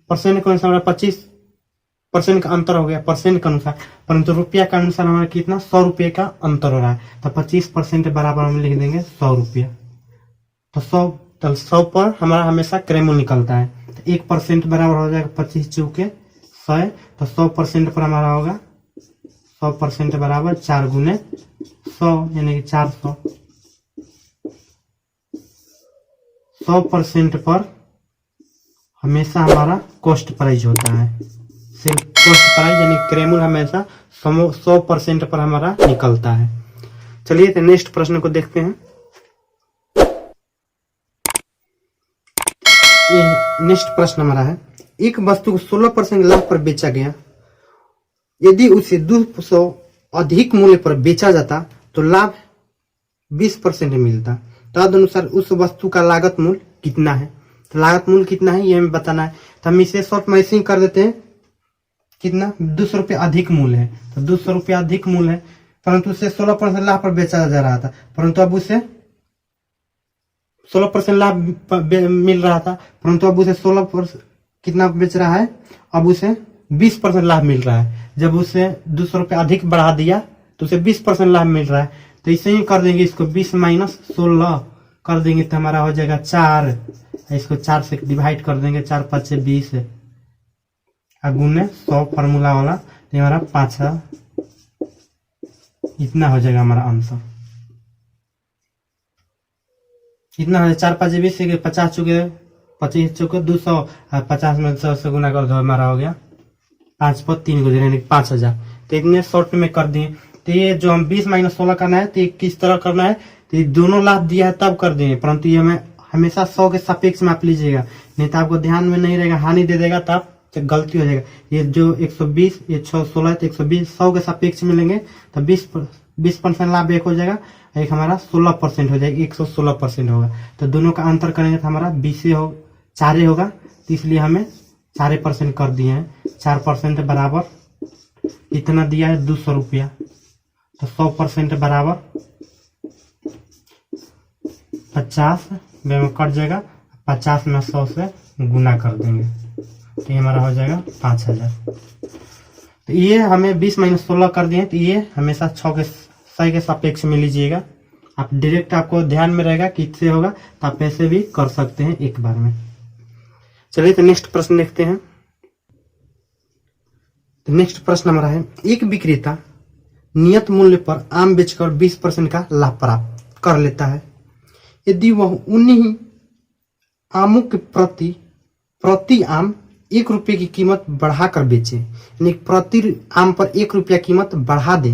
परसेंट के अनुसार 25% का अंतर हो गया परसेंट के अनुसार, परंतु रुपया के अनुसार हमारा कितना 100 रुपये का अंतर हो रहा है, तो 25% बराबर हम लिख देंगे 100 रुपया। तो 100 पर हमारा हमेशा क्रय मूल्य निकलता है, तो 1% बराबर हो जाएगा 25 चौके 100, तो 100% पर हमारा होगा 100% बराबर 4 गुने 100 यानी कि 400। 100% पर हमेशा हमारा कॉस्ट प्राइस होता है, सिर्फ कॉस्ट प्राइस यानी क्रय मूल्य हमेशा 100% पर हमारा निकलता है। चलिए तो नेक्स्ट प्रश्न को देखते हैं। नेक्स्ट प्रश्न हमारा है, एक वस्तु को 16% लाभ पर बेचा गया, यदि उसे 200 अधिक मूल्य पर बेचा जाता तो लाभ 20% मिलता, तदनुसार उस वस्तु का लागत मूल्य कितना है। तो लागत मूल्य कितना है ये हमें बताना है, तो हम इसे शॉर्ट में ऐसे ही कर देते हैं, कितना 200 रुपये अधिक मूल्य है, तो 200 रुपये अधिक मूल्य है, परंतु उसे 16% लाभ पर बेचा जा रहा था, परंतु अब उसे 16% लाभ मिल रहा था, परंतु अब उसे 16% कितना बेच रहा है, अब उसे 20% लाभ मिल रहा है। जब उसे 200 रुपये अधिक बढ़ा दिया तो उसे 20% लाभ मिल रहा है, तो इसे ही कर देंगे, इसको 20 माइनस 16 कर देंगे तो हमारा हो जाएगा 4, इसको 4 से डिवाइड कर देंगे, 4 5 से 20 गुने 100 फार्मूला वाला, तो हमारा 5 इतना हो जाएगा हमारा आंसर। कितना है 4 5 20 से 50 चुके 25 चुके 200, 50 में 100 से गुना कर दो, हमारा हो गया 5 पर 3 गुजरे यानी 5000। तो इतने शॉर्ट में कर दिए। तो ये जो हम 20 माइनस 16 करना है, तो ये किस तरह करना है, तो ये दोनों लाभ दिया है तब कर दिए, परंतु ये हमें हमेशा 100 के सापेक्ष में आप लीजिएगा, नहीं तो आपको ध्यान में नहीं रहेगा, हानि दे देगा तो आप गलती हो जाएगा। ये जो 120 ये 16 तो 120 100 के सापेक्ष में लेंगे तो 20% लाभ एक हो जाएगा, एक हमारा 16% हो जाएगा, 116% होगा। तो दोनों का अंतर करेंगे तो हमारा 20 हो 4 होगा, तो इसलिए हमें 4% कर दिए हैं। 4% बराबर इतना दिया है 200 रुपया, तो 100% बराबर 50 में कट जाएगा, 50 में 100 से गुना कर देंगे तो ये हमारा हो जाएगा 5000। तो ये हमें 20 माइनस 16 कर दिए, तो ये हमेशा 6 के सापेक्ष में लीजिएगा। आप डायरेक्ट आपको ध्यान में रहेगा कि इससे होगा, तो आप ऐसे भी कर सकते हैं एक बार में। चलिए तो नेक्स्ट प्रश्न देखते हैं। तो नेक्स्ट प्रश्न हमारा है, एक विक्रेता नियत मूल्य पर आम बेचकर 20% का लाभ प्राप्त कर लेता है, यदि वह उन्हीं आमों के प्रति आम 1 रुपये की कीमत बढ़ाकर बेचे, यानी प्रति आम पर 1 रुपया कीमत बढ़ा दे,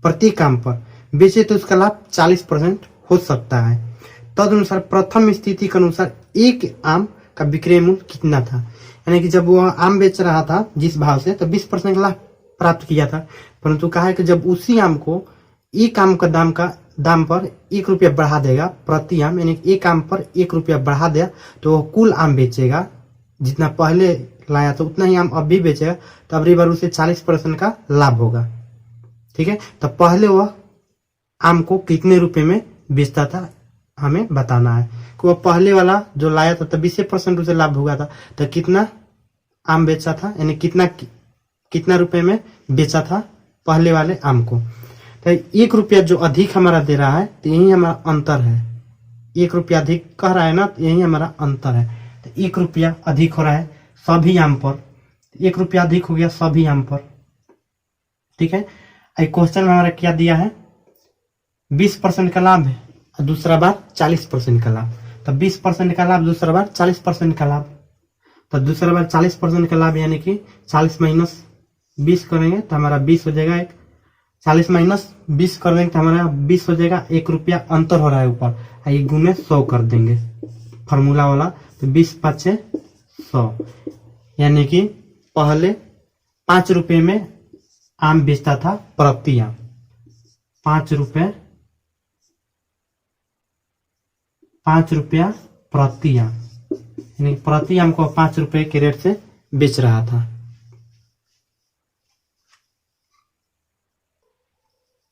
प्रत्येक आम पर बेचे तो उसका लाभ 40% हो सकता है। तदनुसार प्रथम स्थिति के अनुसार एक आम का विक्रय मूल्य कितना था, यानी कि जब वह आम बेच रहा था जिस भाव से, तो 20% लाभ प्राप्त किया था, परंतु कहा है कि जब उसी आम को एक आम का दाम पर 1 रुपया बढ़ा देगा प्रति आम, यानी एक आम पर 1 रुपया बढ़ा दिया तो वह कुल आम बेचेगा, जितना पहले लाया था उतना ही आम अब भी बेचेगा, तो अगली बार उसे 40% का लाभ होगा। ठीक है, तो पहले वह आम को कितने रुपए में बेचता था हमें बताना है, कि वह पहले वाला जो लाया था तो 20% उसे लाभ होगा था, तो कितना आम बेचा था, यानी कितना कितना रुपए में बेचा था पहले वाले आम को। तो 1 रुपया जो अधिक हमारा दे रहा है तो यही हमारा अंतर है। 1 रुपया अधिक कह रहा है ना, तो यही हमारा अंतर है। तो 1 रुपया अधिक हो रहा है सभी आम पर, 1 रुपया अधिक हो गया सभी आम पर। ठीक है, क्वेश्चन में हमारा क्या दिया है, 20% का लाभ है और दूसरा बार 40% का लाभ। तो 20% का लाभ, दूसरा बार 40% का लाभ। तो दूसरा बार 40% का लाभ यानी कि 40 माइनस 20 करेंगे तो हमारा 20 हो जाएगा। 40 माइनस 20 कर देंगे तो हमारा 20 हो जाएगा। 1 रुपया अंतर हो रहा है ऊपर, ये गुने 100 कर देंगे फॉर्मूला वाला। तो 20 5 100 यानी कि पहले 5 रुपए में आम बेचता था प्रति आम, 5 रुपया प्रति आम, यानी प्रति आम को 5 रुपए के रेट से बेच रहा था।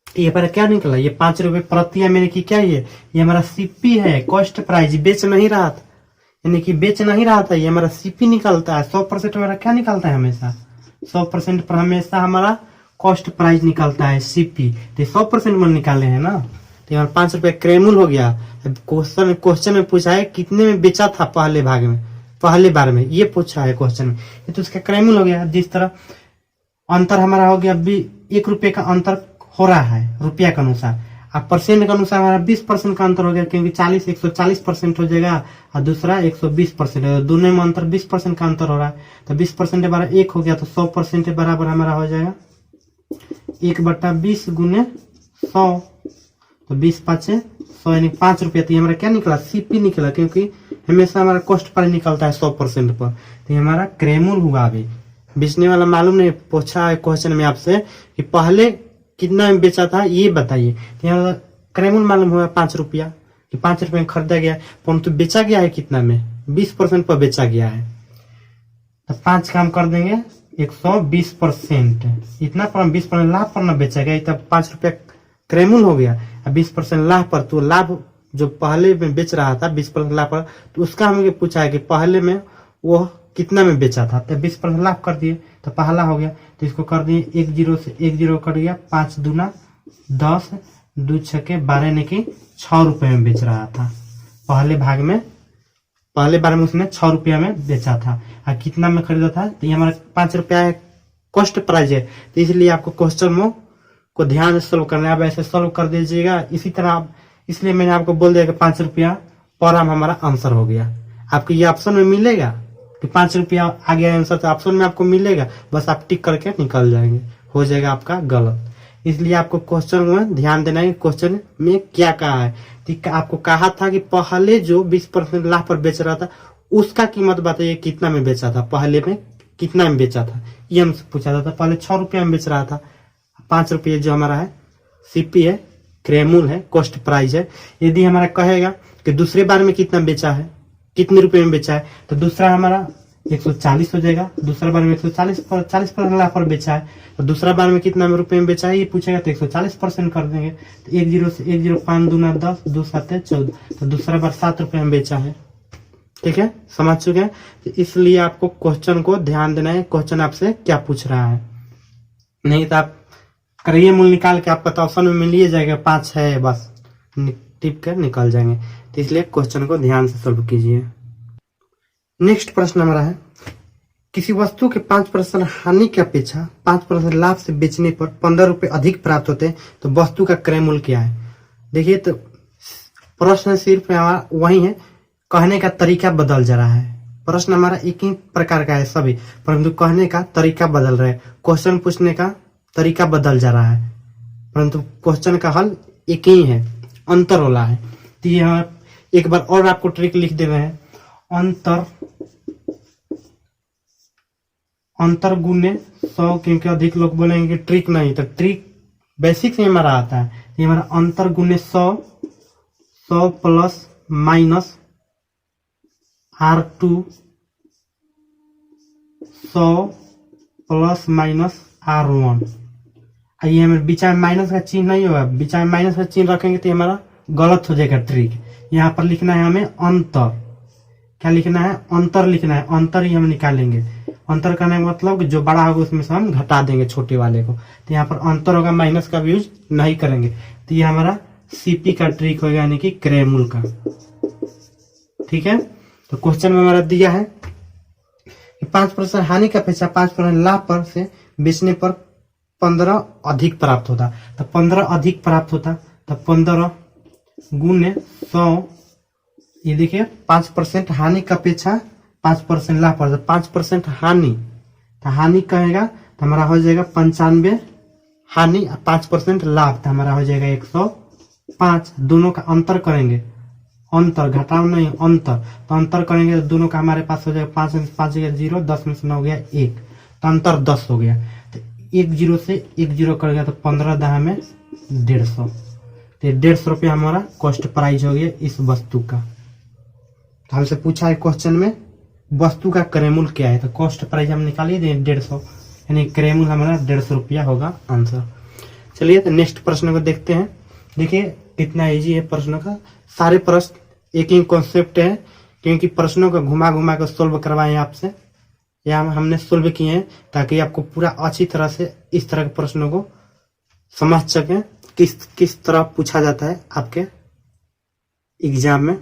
ये पर क्या निकला, ये 5 रुपए प्रति आम यानी कि क्या, ये हमारा सीपी है, कॉस्ट प्राइस। बेच नहीं रहा था, यानी कि बेच नहीं रहा था, ये हमारा सीपी निकलता है। 100% हमारा क्या निकलता है हमेशा, 100% पर हमेशा हमारा कॉस्ट प्राइस निकलता है सीपी। तो 100% में निकाले हैं ना, तो यहाँ 5 रुपए क्रेमुल हो गया। क्वेश्चन में पूछा है कितने में बेचा था पहले भाग में, पहले बार में, ये पूछा है क्वेश्चन में, ये तो उसका क्रेमुल हो गया। जिस तरह अंतर हमारा हो गया, 1 रुपये का अंतर हो रहा है रुपया के अनुसार, अब परसेंट के अनुसार हमारा 20% का अंतर हो गया, क्योंकि 140% हो जाएगा और दूसरा 120% है। दोनों में अंतर 20% का अंतर हो रहा है। तो 20% बराबर 1 हो गया, तो 100% बराबर हमारा हो जाएगा 1/20 गुने 100। तो 20 5 100 यानी 5 रुपया। तो ये हमारा क्या निकला, सीपी निकला, क्योंकि हमेशा हमारा कॉस्ट प्राइस निकलता है 100% पर। तो ये हमारा क्रेमुल हुआ। अभी बेचने वाला मालूम नहीं, पूछा है क्वेश्चन में आपसे कि पहले कितना में बेचा था ये बताइए। तो यहाँ क्रेमुल मालूम हुआ 5 रुपया, कि 5 रुपये में खरीदा गया, परंतु बेचा गया है कितना में, 20% पर बेचा गया है। तो 5 काम कर देंगे 120%, इतना पर 20% लाभ पर न बेचा गया, तब 5 रुपया क्रेमुल हो गया। 20% लाभ पर, तो लाभ जो पहले में बेच रहा था 20% लाभ पर, तो उसका हमें पूछा है कि पहले में वो कितना में बेचा था। तो 20% लाभ कर दिए, तो पहला हो गया। तो इसको कर दिए 1 0 से 1 0 कट गया, 5 दूना 10, 2 6 12 यानी कि 6 रुपए में बेच रहा था पहले भाग में। पहले बार में उसने 6 रुपया में बेचा था और कितना में खरीदा था, तो ये हमारा 5 रुपया कॉस्ट प्राइस है। तो इसलिए आपको क्वेश्चन में को ध्यान से सोल्व करना है। आप ऐसे सोल्व कर दीजिएगा इसी तरह आप, इसलिए मैंने आपको बोल दिया कि 5 रुपया पर आम हमारा आंसर हो गया। आपको ये ऑप्शन में मिलेगा कि 5 रुपया आ गया आंसर, तो ऑप्शन में आपको मिलेगा, बस आप टिक करके निकल जाएंगे, हो जाएगा आपका गलत। इसलिए आपको क्वेश्चन में ध्यान देना है, क्वेश्चन में क्या कहा है। तो आपको कहा था कि पहले जो 20% लाभ पर बेच रहा था उसका कीमत बताइए कितना में बेचा था, पहले में कितना में बेचा था, ये हमसे पूछा था। पहले 6 रुपया में बेच रहा था, 5 रुपये जो हमारा है सीपी है, क्रेमुल है, कॉस्ट प्राइस है। यदि हमारा कहेगा कि दूसरे बार में कितना बेचा है, कितने रुपए में बेचा है, तो दूसरा हमारा 140 हो जाएगा। दूसरा बार में 140% लाभ पर बेचा है, तो दूसरा बार में कितना रुपए में बेचा है ये पूछेगा, तो 140% कर देंगे। तो 1 0 से 1 0 5 दूना 10, 2 7 14, तो दूसरा बार 7 रुपए में बेचा है। ठीक है, समझ चुके हैं। तो इसलिए आपको क्वेश्चन को ध्यान देना है, क्वेश्चन आपसे क्या पूछ रहा है। नहीं तो आप करिए मूल निकाल के आपका तो ऑप्शन में मिल ही जाएगा, 5 है, बस टिप कर निकल जाएंगे। तो इसलिए क्वेश्चन को ध्यान से सॉल्व कीजिए। नेक्स्ट प्रश्न हमारा है, किसी वस्तु के 5% हानि की अपेक्षा 5% लाभ से बेचने पर 15 रुपए अधिक प्राप्त होते हैं, तो वस्तु का क्रय मूल्य क्या है। देखिए, तो प्रश्न सिर्फ हमारा वही है, कहने का तरीका बदल जा रहा है। प्रश्न हमारा एक ही प्रकार का है सभी, परंतु कहने का तरीका बदल रहा है, क्वेश्चन पूछने का तरीका बदल जा रहा है, परंतु क्वेश्चन का हल एक ही है, अंतर वाला है। तो यहाँ एक बार और आपको ट्रिक लिख दे रहे हैं, अंतर गुने 100, क्योंकि अधिक लोग बोलेंगे ट्रिक नहीं, तो ट्रिक बेसिक से हमारा आता है। ये हमारा अंतर गुने 100 plus minus R2, 100 plus minus R1। ये हमारे बीच में माइनस का चिन्ह नहीं होगा, बीच में माइनस का चिन्ह रखेंगे तो हमारा गलत हो जाएगा ट्रिक। यहाँ पर लिखना है हमें अंतर, क्या लिखना है, अंतर लिखना है, अंतर ही हम निकालेंगे। अंतर करने का मतलब कि जो बड़ा होगा उसमें से हम घटा देंगे छोटे वाले को। तो यहाँ पर अंतर होगा, माइनस का भी यूज नहीं करेंगे। तो ये हमारा सीपी का ट्रिक होगा, यानी कि क्रय-मूल का। ठीक है, तो क्वेश्चन में हमारा दिया है 5% हानि का अपेक्षा 5% लाभ पर से बेचने पर 15 अधिक प्राप्त होता। तो 15 अधिक प्राप्त होता, तो 15 गुने 100, ये देखिए 5% हानि का अपेक्षा 5% लाभ पर, 5% हानि, तो हानि कहेगा तो हमारा हो जाएगा 95 हानि, 5% लाभ, तो हमारा हो जाएगा 105। दोनों का अंतर करेंगे, अंतर घटाव नहीं अंतर, तो अंतर करेंगे तो दोनों का हमारे पास हो जाएगा 5 में से 5 गया 0, 10 में से 9 गया 1, तो अंतर 10 हो गया। तो 1 0 से 1 0 कर गया, तो 15 10 में 150, तो 150 रुपया हमारा कॉस्ट प्राइस हो गया इस वस्तु का। तो हमसे पूछा है क्वेश्चन में वस्तु का क्रय-मूल क्या है, तो कॉस्ट प्राइस हम निकाल ही दें 150, यानी क्रय-मूल हमारा 150 रुपया होगा आंसर। चलिए तो नेक्स्ट प्रश्न को देखते हैं। देखिए कितना इजी है प्रश्न का, सारे प्रश्न एक ही कॉन्सेप्ट है, क्योंकि प्रश्नों को घुमा घुमा कर सोल्व करवाए आपसे, या हमने सोल्व किए हैं ताकि आपको पूरा अच्छी तरह से इस तरह के प्रश्नों को समझ सकें किस तरह पूछा जाता है आपके एग्जाम में।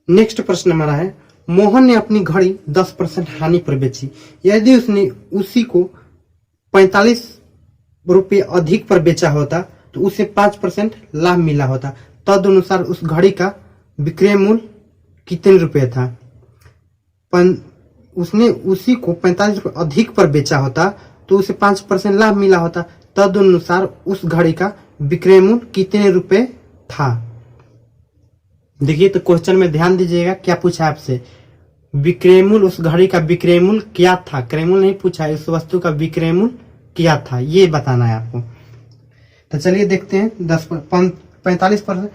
नेक्स्ट प्रश्न हमारा है, मोहन ने अपनी घड़ी 10% हानि पर बेची। यदि उसने उसी को 45 रुपये अधिक पर बेचा होता तो उसे 5% लाभ मिला होता। तदनुसार उस घड़ी का विक्रय मूल्य कितने रुपए था। उसने उसी को 45 रुपये अधिक पर बेचा होता तो उसे 5% लाभ मिला होता। तदनुसार उस घड़ी का विक्रय मूल्य कितने रुपए था। देखिए तो क्वेश्चन में ध्यान दीजिएगा, क्या पूछा है आपसे, विक्रय मूल्य, उस घड़ी का विक्रय मूल्य क्या था। क्रय मूल्य नहीं पूछा है, उस वस्तु का विक्रय मूल्य क्या था, ये बताना है आपको। तो चलिए देखते हैं 45%।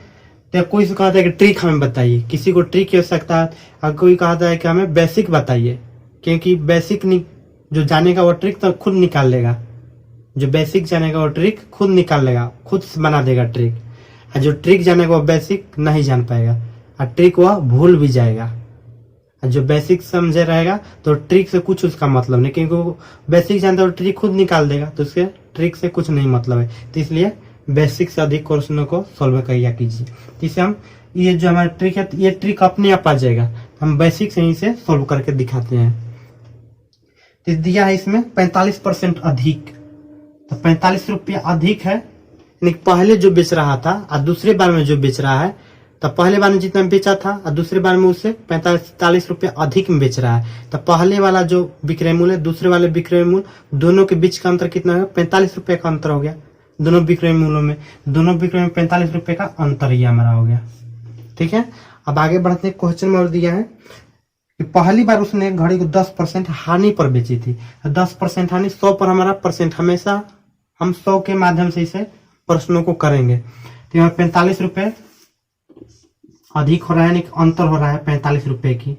तो कोई से कहता है कि ट्रिक हमें बताइए, किसी को ट्रिक की आवश्यकता है, और कोई कहता है कि हमें बेसिक बताइए, क्योंकि बेसिक जो जानेगा वो ट्रिक तो खुद निकाल लेगा, जो बेसिक जानेगा वो ट्रिक खुद निकाल लेगा, खुद बना देगा ट्रिक। और जो ट्रिक जानेगा वो बेसिक नहीं जान पाएगा, और ट्रिक वह भूल भी जाएगा। और जो बेसिक समझे रहेगा तो ट्रिक से कुछ उसका मतलब नहीं, क्योंकि वो बेसिक जानता है तो ट्रिक खुद निकाल देगा, तो उसके ट्रिक से कुछ नहीं मतलब है। तो इसलिए बेसिक से अधिक क्वेश्चनों को सोल्व किया कीजिए। इसे हम ये जो हमारा ट्रिक है, ये ट्रिक अपने आप आ जाएगा, हम बेसिक से ही से सोल्व करके दिखाते हैं। तो दिया है इसमें 45% अधिक, तो 45 रुपया अधिक है, यानी पहले जो बेच रहा था और दूसरे बार में जो बेच रहा है, तो पहले बार में जितना बेचा था और दूसरे बार में उससे 45 रुपया अधिक में बेच रहा है। तो पहले वाला जो विक्रय मूल्य है, दूसरे वाले विक्रय मूल्य, दोनों के बीच का अंतर कितना है, 45 रुपये का अंतर हो गया। दोनों विक्रय मूल्यों में, दोनों विक्रय में 45 रुपये का अंतर ही हमारा हो गया। ठीक है, अब आगे बढ़ते हैं। क्वेश्चन में और दिया है कि पहली बार उसने घड़ी को 10% हानि पर बेची थी। 10% हानि, 100 पर हमारा परसेंट, हमेशा हम 100 के माध्यम से इसे प्रश्नों को करेंगे। तो यहाँ 45 रुपये अधिक हो रहा है, अंतर हो रहा है 45 रुपए की।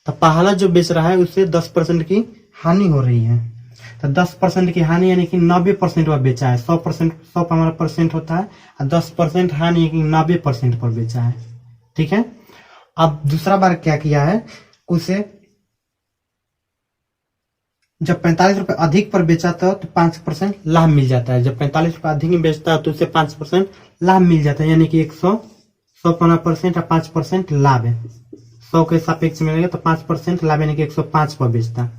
तो पहला जो बेच रहा है उससे 10% की हानि हो रही है। तो 10% की हानि यानी कि 90% वह बेचा है। 100% 100 पर हमारा परसेंट होता है, और 10% हानि यानी कि 90% पर बेचा है। ठीक है, अब दूसरा बार क्या किया है, उसे जब 45 रुपए अधिक पर बेचा था तो 5% लाभ मिल जाता है। जब 45 रुपए अधिक में बेचता है तो उसे 5% लाभ मिल जाता है, यानी कि 100% और 5% लाभ है। 100 के सापेक्ष मिलेगा तो 5% लाभ, यानी कि 105 पर बेचता है।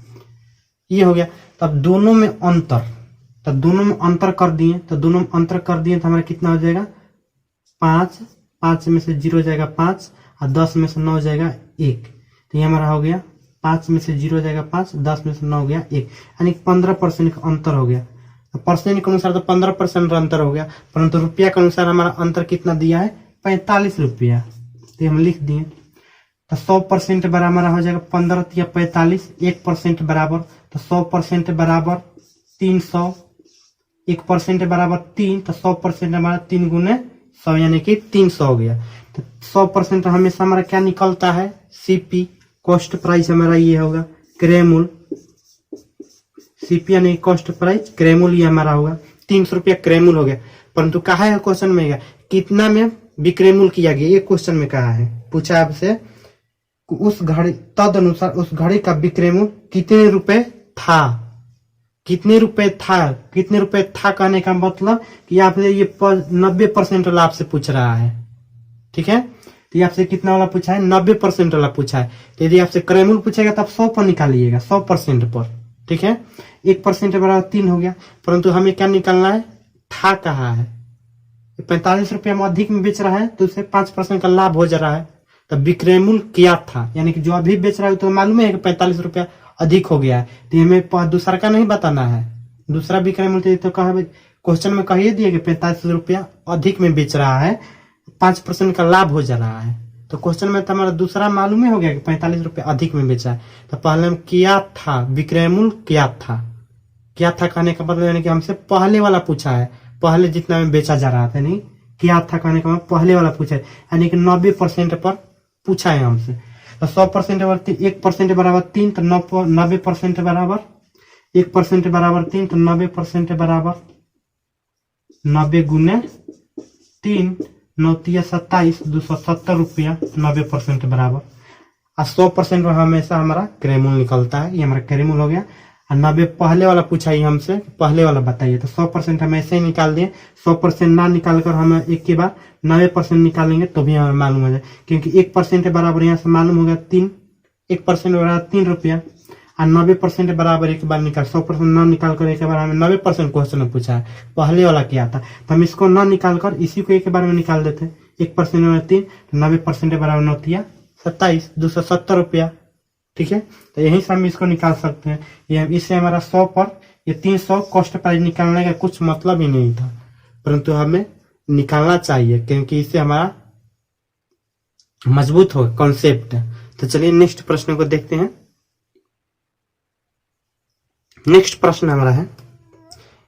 ये हो गया। तब दोनों में अंतर, तो दोनों में अंतर कर दिए, तो दोनों में अंतर कर दिए तो हमारा कितना हो जाएगा, 5 में से 0 जाएगा 5, और 10 में से 9 जाएगा 1। तो ये हमारा हो गया 5 में से 0 जाएगा 5, 10 में से 9 गया 1, यानी 15% का अंतर हो गया। तो परसेंट के अनुसार तो 15% अंतर हो गया, परंतु रुपया के अनुसार हमारा अंतर कितना दिया है, 45 रुपया। तो हम लिख दिए। तो 100% बराबर हमारा हो जाएगा 15 या 45, 1% बराबर, तो 100% बराबर 300, 1% बराबर 3, तो 100% हमारा 3 गुने 100 यानी कि 300 हो गया। तो 100% हमेशा हमारा क्या निकलता है, सीपी, कॉस्ट प्राइस हमारा ये होगा, क्रय मूल्य। सीपी यानी कॉस्ट प्राइस, क्रय मूल्य ये हमारा होगा 300 रुपया क्रय मूल्य हो गया। परंतु कहा है क्वेश्चन में, कितना में विक्रय मूल्य किया गया, ये क्वेश्चन में कहा है, पूछा आपसे उस घड़ी तदनुसार उस घड़ी का विक्रय मूल्य कितने रुपए था। कितने रुपए था, कितने रुपए था कहने का मतलब कि आपसे ये 90% वाला आपसे पूछ रहा है, ठीक है। तो ये आपसे कितना वाला पूछा है, 90% वाला पूछा है। तो यदि आपसे क्रय मूल्य पूछेगा तो आप 100 पर निकालिएगा, 100% पर, ठीक है। 1% बराबर 3 हो गया, परंतु हमें क्या निकालना है, था कहा है। 45 रुपया में अधिक में बेच रहा है तो उसे 5% का लाभ हो जा रहा है। तो विक्रय मूल्य क्या था, यानी कि जो अभी बेच रहा है तो मालूम है कि 45 रुपया अधिक हो गया है, तो हमें दूसरा का नहीं बताना है। दूसरा विक्रय मूल्य तो कहा क्वेश्चन में कहिए दिए कि 45 रुपया अधिक में बेच रहा है, 5% का लाभ हो जा रहा है। तो क्वेश्चन में तो हमारा दूसरा मालूम ही हो गया कि 45 रुपया अधिक में बेचा है। तो पहले हम क्या था, विक्रय मूल्य क्या था। क्या था कहने का मतलब यानी कि हमसे पहले वाला पूछा है, पहले जितना में बेचा जा रहा था, नहीं क्या था कहने का मतलब पहले वाला पूछा है, यानी कि 90% पर पूछा है हमसे। तो 100% बराबर 1% बराबर 3, तो 90% बराबर 1% बराबर 3, तो 90% बराबर 90 गुने 3, 9 × 27, 270 रुपया 90% बराबर। और 100% हमेशा हमारा क्रय मूल्य निकलता है, ये हमारा क्रय मूल्य हो गया। और 90 पहले वाला पूछा ही हमसे, पहले वाला बताइए। तो 100% हम ऐसे ही निकाल दिए, 100% ना निकालकर हम एक के बाद 90% निकालेंगे तो भी हमें मालूम हो जाए, क्योंकि 1% बराबर यहाँ से मालूम हो गया 3, 1% बराबर 3 रुपया। और 90% बराबर एक बार निकाल, 100% ना निकाल कर एक बार हमें 90% क्वेश्चन में पूछा है, पहले वाला क्या था। तो हम इसको ना निकाल कर इसी को एक बार में निकाल देते हैं। 1% बराबर 3, 90% बराबर 9 × 27, 270 रुपया, ठीक है। तो यही से हम इसको निकाल सकते हैं। ये इससे हमारा 100 पर ये 300 कॉस्ट प्राइस निकालने का कुछ मतलब ही नहीं था, परंतु हमें निकालना चाहिए क्योंकि इससे हमारा मजबूत हो कॉन्सेप्ट। तो चलिए नेक्स्ट प्रश्न को देखते हैं। नेक्स्ट प्रश्न हमारा है,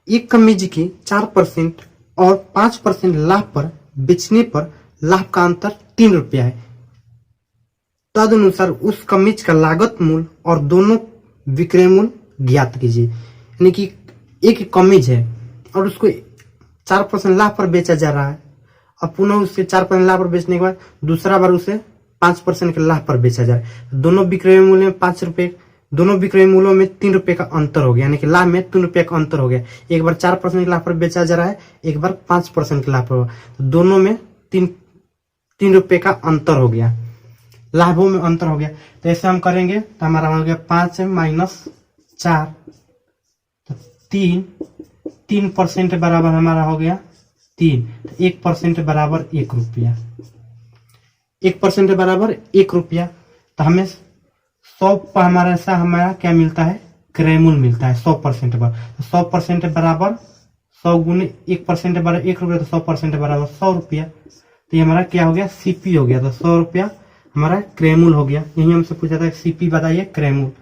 एक कमीज की 4% और 5% लाभ पर बेचने पर लाभ का अंतर 3 रुपया है। तदनुसार उस कमीज का लागत मूल्य और दोनों विक्रय मूल्य ज्ञात कीजिए। यानी कि एक कमीज है और उसको 4% लाभ पर बेचा जा रहा है, अब पुनः उससे 4% लाभ पर बेचने के बाद दूसरा बार उसे 5% के लाभ पर बेचा जा रहा है। दोनों विक्रय मूल्य में 5 रुपए, दोनों विक्रय मूल्यों में 3 रुपए का अंतर हो गया, यानी कि लाभ में 3 रुपए का अंतर हो गया। एक बार 4% के लाभ पर बेचा जा रहा है, एक बार 5% के लाभ पर, तो दोनों में 3 रुपए का अंतर हो गया, लाभों में अंतर हो गया। तो ऐसे हम करेंगे तो हमारा हो गया 5 - 4, तो 3% बराबर हमारा हो गया 3, तो 1% बराबर 1 रुपया, 1% बराबर 1 रुपया। तो हमें 100 पर हमारा क्या मिलता है, क्रय मूल्य मिलता है 100% पर। तो 100% बराबर 100 गुने 1% बराबर 1 रुपया, तो 100% बराबर 100 रुपया। तो ये हमारा क्या हो गया, सीपी हो गया। तो 100 रुपया हमारा क्रय मूल्य हो गया। यही हमसे पूछा था सीपी बताइए क्रय मूल्य,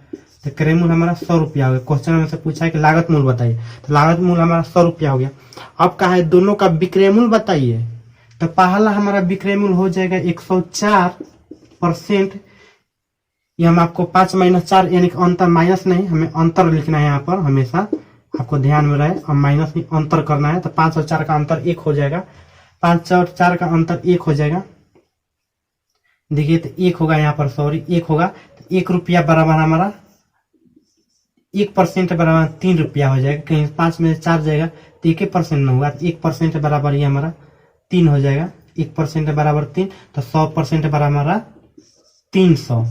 तो क्रय मूल्य हमारा 100 रुपया हो गया। क्वेश्चन हमसे पूछा है कि लागत मूल्य बताइए, तो लागत मूल्य हमारा 100 रुपया हो गया। अब कहा है दोनों का विक्रय मूल्य बताइए, तो पहला हमारा विक्रय मूल्य हो जाएगा 104%। ये हम आपको 5 - 4 यानी कि अंतर, माइनस नहीं, हमें अंतर लिखना है यहाँ पर, हमेशा आपको ध्यान में रहे, और माइनस नहीं अंतर करना है। तो 5 और 4 का अंतर 1 हो जाएगा, 5 और 4 का अंतर 1 हो जाएगा। देखिए तो 1 होगा यहाँ पर, सॉरी 1 होगा, तो 1 रुपया बराबर हमारा 1% बराबर 3 रुपया हो जाएगा। कहीं 5 में 4 जाएगा तो 1% न होगा, तो 1% बराबर ये हमारा 3 हो जाएगा। 1% बराबर 3, तो 100% बराबर हमारा 300,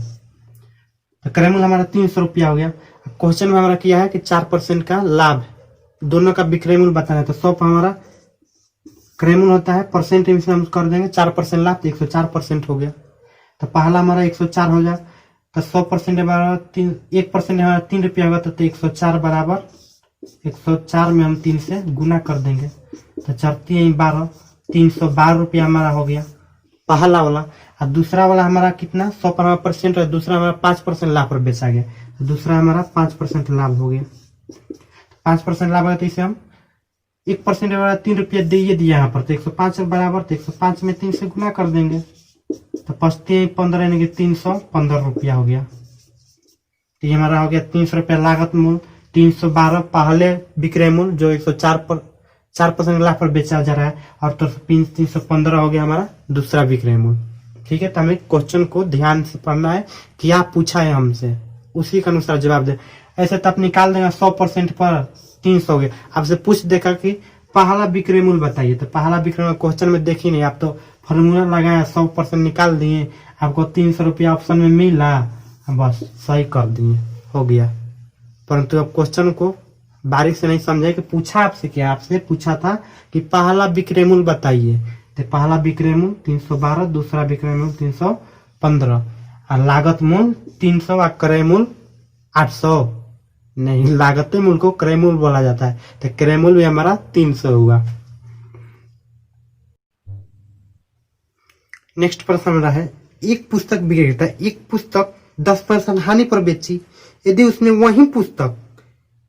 तो क्रय मूल्य हमारा 300 रुपया हो गया। क्वेश्चन में हमारा किया है कि 4% का लाभ, दोनों का विक्रय मूल्य बताना है। तो 100 पर हमारा क्रय मूल्य होता है, परसेंट में हम कर देंगे 4% लाभ, तो 104% हो गया। तो पहला हमारा 104 हो जाए, तो 100% बराबर 3, 1% हमारा 3 रुपया होगा, तो 104 बराबर 104 में हम 3 से गुना कर देंगे, तो 4 × 3 = 12, 312 रुपया हमारा हो गया पहला वाला। और दूसरा वाला हमारा कितना, 100 पर हमारा परसेंट है, दूसरा हमारा 5% लाभ पर बेचा गया, तो दूसरा हमारा 5% लाभ हो गया। 5% लाभ हो गया, तो इसे हम 1% बराबर 3 रुपया दे दिया यहाँ पर, तो 105 बराबर, तो 105 में 3 से गुना कर देंगे, तो 5×3 = 15 यानी कि 315 रुपया हो गया। तो ये हमारा हो गया 300 रुपया लागत मूल्य, 312 पहले विक्रय मूल्य जो 104 पर 4% लाभ पर बेचा जा रहा है, और तो 315 हो गया हमारा दूसरा विक्रय मूल्य। ठीक है, तो हमें क्वेश्चन को ध्यान से पढ़ना है, क्या पूछा है हमसे, उसी के अनुसार जवाब दे। ऐसे तो आप निकाल देगा 100% पर 300 हो गया। आपसे पूछ देगा कि पहला विक्रय मूल्य बताइए, तो पहला विक्रय मूल्य क्वेश्चन में देखी नहीं, आप तो फॉर्मूला लगाया 100% निकाल दिए, आपको 300 रुपया ऑप्शन में मिला, बस सही कर दिए, हो गया। परंतु अब क्वेश्चन को बारीक से नहीं समझे कि पूछा आपसे क्या, आपसे पूछा था कि पहला विक्रय मूल्य बताइए, तो पहला विक्रय मूल्य 312, दूसरा विक्रय मूल्य 315 और लागत मूल्य 300 और क्रय मूल्य 800। नहीं, लागत मूल्य को क्रय मूल्य बोला जाता है, तो क्रय मूल्य भी हमारा 300 हुआ। नेक्स्ट प्रश्न हमारा है, एक पुस्तक विक्रेता एक पुस्तक 10% हानि पर बेची, यदि उसने वही पुस्तक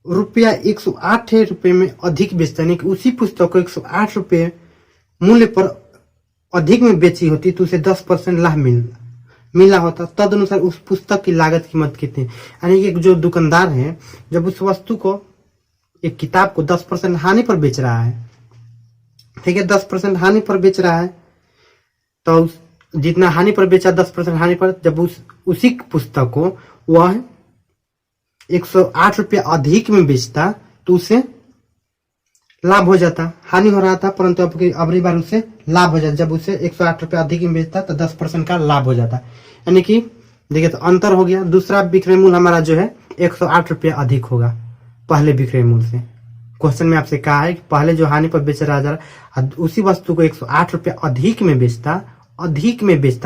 रुपया 108 रुपये में अधिक बेचता, यानी कि उसी पुस्तक को 108 रुपये मूल्य पर अधिक में बेची होती तो उसे 10% लाभ मिला होता, तदनुसार उस पुस्तक की लागत कीमत कितनी। यानी कि जो दुकानदार है जब उस वस्तु को, एक किताब को 10% हानि पर बेच रहा है, ठीक है, 10% हानि पर बेच रहा है, तो जितना हानि पर बेचा 10% हानि पर, जब उसी पुस्तक को वह 108 रुपया अधिक में बेचता तो उसे लाभ हो जाता। हानि हो रहा था परंतु अगली बार उसे लाभ हो जाता, जब उसे 108 रुपया अधिक में बेचता तो 10% का लाभ हो जाता। यानी कि देखिए तो अंतर हो गया। दूसरा विक्रय मूल्य हमारा जो है 108 रुपया अधिक होगा पहले विक्रय मूल्य से। क्वेश्चन में आपसे कहा है कि पहले जो हानि पर बेच रहा जा रहा उसी वस्तु को 108 रुपया अधिक में बेचता,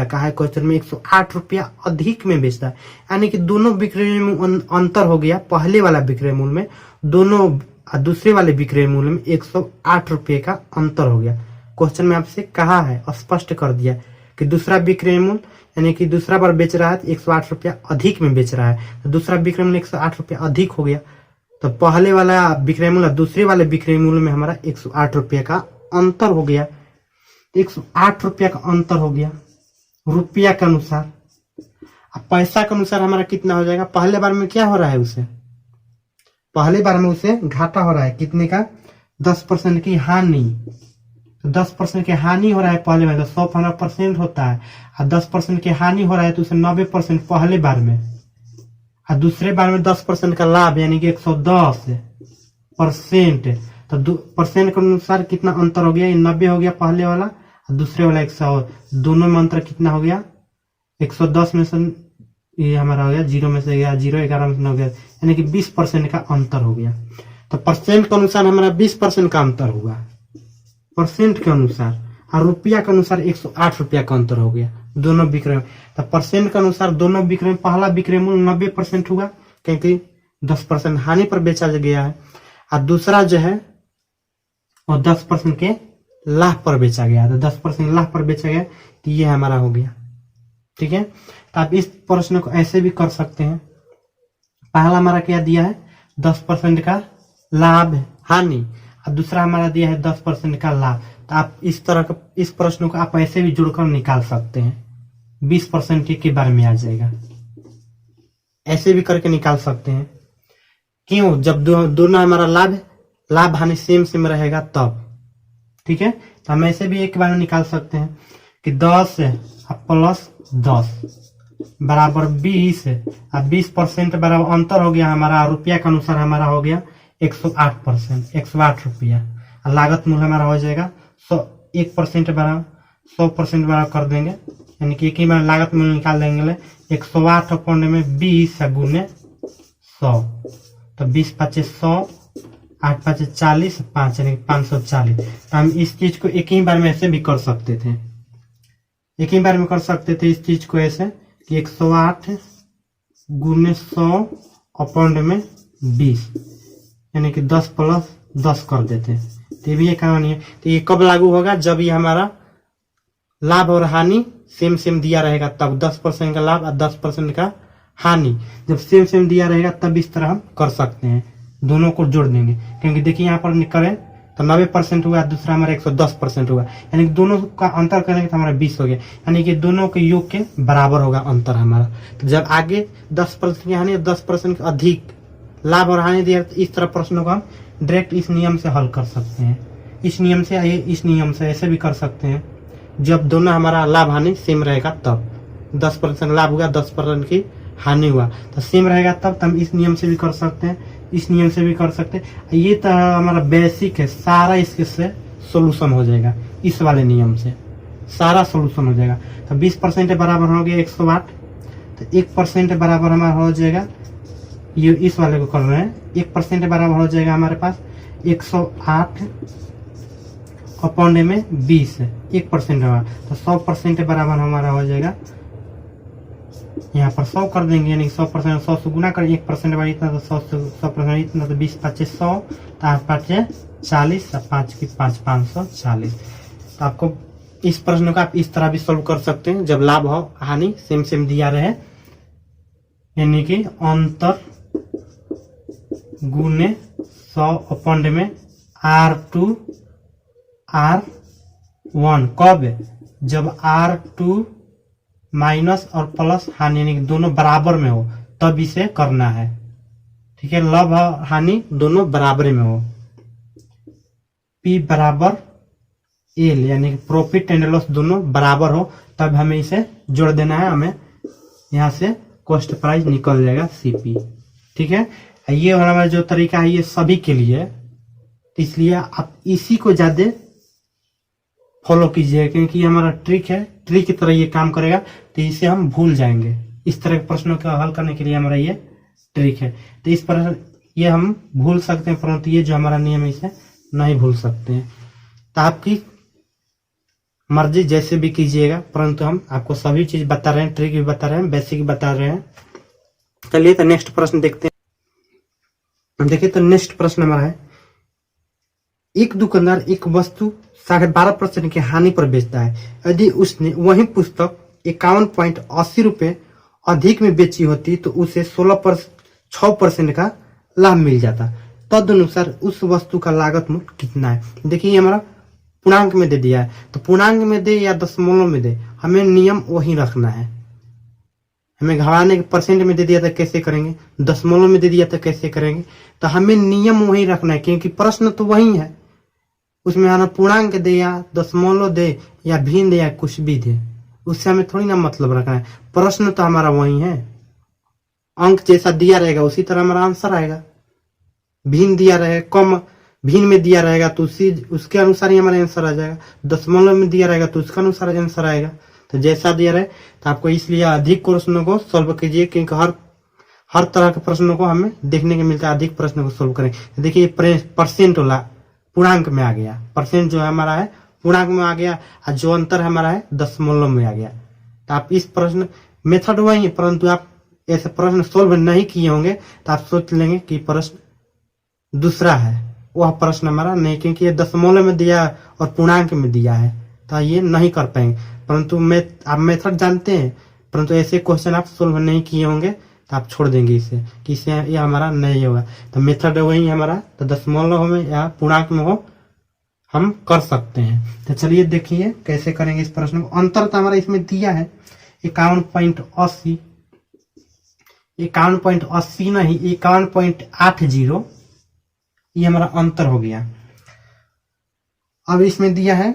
कहा है क्वेश्चन में 108 रुपया अधिक में बेचता, यानी कि दोनों विक्रय में अंतर हो गया। पहले वाला विक्रय मूल्य में दोनों, दूसरे वाले विक्रय मूल्य में 108 रुपये का अंतर हो गया। क्वेश्चन में आपसे कहा है, स्पष्ट कर दिया कि दूसरा विक्रय मूल्य, यानी कि दूसरा बार बेच रहा है तो 108 रुपया अधिक में बेच रहा है, तो दूसरा विक्रय मूल्य 108 रुपया अधिक हो गया, तो पहले वाला विक्रय मूल्य दूसरे वाले विक्रय मूल्य में हमारा 108 रुपये का अंतर हो गया। 108 रुपया का अंतर हो गया रुपया के अनुसार। अब पैसा के अनुसार हमारा कितना हो जाएगा, पहले बार में क्या हो रहा है उसे, पहले बार में उसे घाटा हो रहा है, कितने का, 10% की हानि। तो 10% की हानि हो रहा है पहले बार, तो 100% होता है, और 10% की हानि हो रहा है तो उसे 90% पहले बार में, और दूसरे बार में 10% का लाभ, यानी कि 110%। तो परसेंट के अनुसार कितना अंतर हो गया, 90 हो गया पहले वाला और दूसरे वाला 100, दोनों में अंतर कितना हो गया, 110 में से ये हमारा हो गया 0 में से गया 0, 11 में से हो गया, यानी कि 20% का अंतर हो गया। तो परसेंट के अनुसार हमारा 20% का अंतर हुआ परसेंट के अनुसार, और रुपया के अनुसार 108 रुपया का अंतर हो गया दोनों विक्रय। तो परसेंट के अनुसार दोनों विक्रय, पहला विक्रय मूल्य 90% हुआ क्योंकि 10% हानि पर बेचा गया है, और दूसरा जो है और 10% के लाभ पर बेचा गया, तो 10% लाभ पर बेचा गया, तो ये हमारा हो गया। ठीक है, तो आप इस प्रश्न को ऐसे भी कर सकते हैं। पहला हमारा क्या दिया है, 10% का लाभ हानि, और दूसरा हमारा दिया है 10% का लाभ। तो आप इस तरह का, इस प्रश्न को आप ऐसे भी जुड़कर निकाल सकते हैं, 20% के बारे में आ जाएगा, ऐसे भी करके निकाल सकते हैं। क्यों, जब दोनों हमारा लाभ हानि सेम रहेगा तब। ठीक है, तो हम ऐसे भी एक बार में निकाल सकते हैं कि 10 प्लस 10 बराबर 20, और 20% बराबर अंतर हो गया हमारा, रुपया के अनुसार हमारा हो गया 108%, 108 रुपया। लागत मूल्य हमारा हो जाएगा 1% बराबर 100% बराबर कर देंगे, यानी कि एक ही बार लागत मूल्य निकाल देंगे 108 अपॉन में 20 गुने 100, तो 20 5 100, 8 5 40, 5 यानी 540। तो हम इस चीज को एक ही बार में ऐसे भी कर सकते थे, एक ही बार में कर सकते थे इस चीज को ऐसे कि 108 गुने 100 अपॉन में 20, यानी कि 10 प्लस 10 कर देते। तो ये भी एक कहानी है। तो ये कब लागू होगा, जब ये हमारा लाभ और हानि सेम दिया रहेगा, तब 10% का लाभ और 10% का हानि जब सेम दिया रहेगा तब इस तरह हम कर सकते हैं, दोनों को जोड़ देंगे। क्योंकि देखिए यहाँ पर करें तो 90% हुआ, दूसरा हमारा 110% हुआ, यानी कि दोनों का अंतर करेंगे तो हमारा 20 हो गया, यानी कि दोनों के योग के बराबर होगा अंतर हमारा। तो जब आगे 10% की हानि 10% अधिक लाभ और हानि दिया, तो इस तरह प्रश्नों को हम डायरेक्ट इस नियम से हल कर सकते हैं। इस नियम से ऐसे भी कर सकते हैं जब दोनों हमारा लाभ हानि सेम रहेगा तब 10% लाभ हुआ 10% की हानि हुआ तो सेम रहेगा तब हम इस नियम से भी कर सकते हैं, इस नियम से भी कर सकते हैं। ये तो हमारा बेसिक है, सारा इसके से सोल्यूशन हो जाएगा, इस वाले नियम से सारा सोल्यूशन हो जाएगा। तो 20% बराबर हो गया 108, तो 1% बराबर हमारा हो जाएगा, ये इस वाले को कर रहे हैं, 1% बराबर हो जाएगा हमारे पास 108 अपॉन में 20 है, 1% होगा तो 100% बराबर हमारा हो जाएगा, यहाँ पर 100 कर देंगे, यानी 100% 100 से गुना कर 1% बराबर इतना तो 100% इतना तो 20 5 100 तो 8 5 40 5 की 5 540। तो आपको इस प्रश्न को आप इस तरह भी सोल्व कर सकते हैं, जब लाभ हो हानि सेम सेम दिया रहे, यानी कि अंतर गुने 100 अपॉन में R2 R1 कब है, जब R2 माइनस और प्लस हानि यानी कि दोनों बराबर में हो तब इसे करना है। ठीक है, लाभ हानि दोनों बराबर में हो, P बराबर L यानी कि प्रॉफिट एंड लॉस दोनों बराबर हो तब हमें इसे जोड़ देना है, हमें यहाँ से कॉस्ट प्राइस निकल जाएगा CP। ठीक है, ये हमारा जो तरीका है ये सभी के लिए, इसलिए आप इसी को ज्यादा फॉलो कीजिए क्योंकि हमारा ट्रिक है, ट्रिक की तरह ये काम करेगा तो इसे हम भूल जाएंगे। इस तरह के प्रश्नों का हल करने के लिए हमारा ये ट्रिक है, तो इस पर ये हम भूल सकते हैं, परंतु ये जो हमारा नियम है इसे नहीं भूल सकते हैं। तो आपकी मर्जी जैसे भी कीजिएगा, परंतु हम आपको सभी चीज बता रहे हैं, ट्रिक भी बता रहे हैं, बेसिक भी बता रहे हैं। चलिए तो नेक्स्ट प्रश्न देखते हैं। देखिए तो नेक्स्ट प्रश्न हमारा है, एक दुकानदार एक वस्तु 12.5% की हानि पर बेचता है, यदि उसने वही पुस्तक 51.80 रुपए अधिक में बेची होती तो उसे 6% का लाभ मिल जाता, तदनुसार उस वस्तु का लागत मूल्य कितना है। देखिए हमारा पूर्णांक में दे दिया है, तो पूर्णांक में दे या दशमलव में दे, हमें नियम वही रखना है। हमें घटाने के परसेंट में दे दिया था कैसे करेंगे, दशमलव में दे दिया था कैसे करेंगे, तो हमें नियम वही रखना है क्योंकि प्रश्न तो वही है, उसमें हमें पूर्णांक दे या दशमलव दे या भिन्न दे या कुछ भी दे, उससे हमें थोड़ी ना मतलब रखना है, प्रश्न तो हमारा वही है। अंक जैसा दिया रहेगा उसी तरह हमारा आंसर आएगा, भिन्न दिया रहेगा, कम भिन्न में दिया रहेगा तो उसके अनुसार ही हमारा आंसर आ जाएगा, दशमलव में दिया रहेगा तो उसके अनुसार आंसर आएगा। तो जैसा दिया रहे, तो आपको इसलिए अधिक प्रश्नों को सोल्व कीजिए क्योंकि हर तरह के प्रश्नों को हमें देखने को मिलता है, अधिक प्रश्नों को सोल्व करें। देखिए परसेंट वाला पूर्णांक में आ गया, परसेंट जो है हमारा है पूर्णांक में आ गया, और जो अंतर हमारा है दशमलव में आ गया। तो आप इस प्रश्न मेथड वही है, परंतु आप ऐसे प्रश्न सोल्व नहीं किए होंगे तो आप सोच लेंगे कि प्रश्न दूसरा है, वह प्रश्न हमारा नहीं, क्योंकि ये दशमलव में दिया और पूर्णांक में दिया है तो ये नहीं कर पाएंगे। परंतु आप मेथड जानते हैं, परंतु ऐसे क्वेश्चन आप सोल्व नहीं किए होंगे तो आप छोड़ देंगे इसे कि इसे ये हमारा नहीं होगा। तो मेथड वही हमारा, तो दशमलव में या पूर्णांक में हो हम कर सकते हैं। तो चलिए देखिए कैसे करेंगे इस प्रश्न को। अंतर तो हमारा इसमें दिया है 51.80, 51.80 नहीं 51.80, ये हमारा अंतर हो गया। अब इसमें दिया है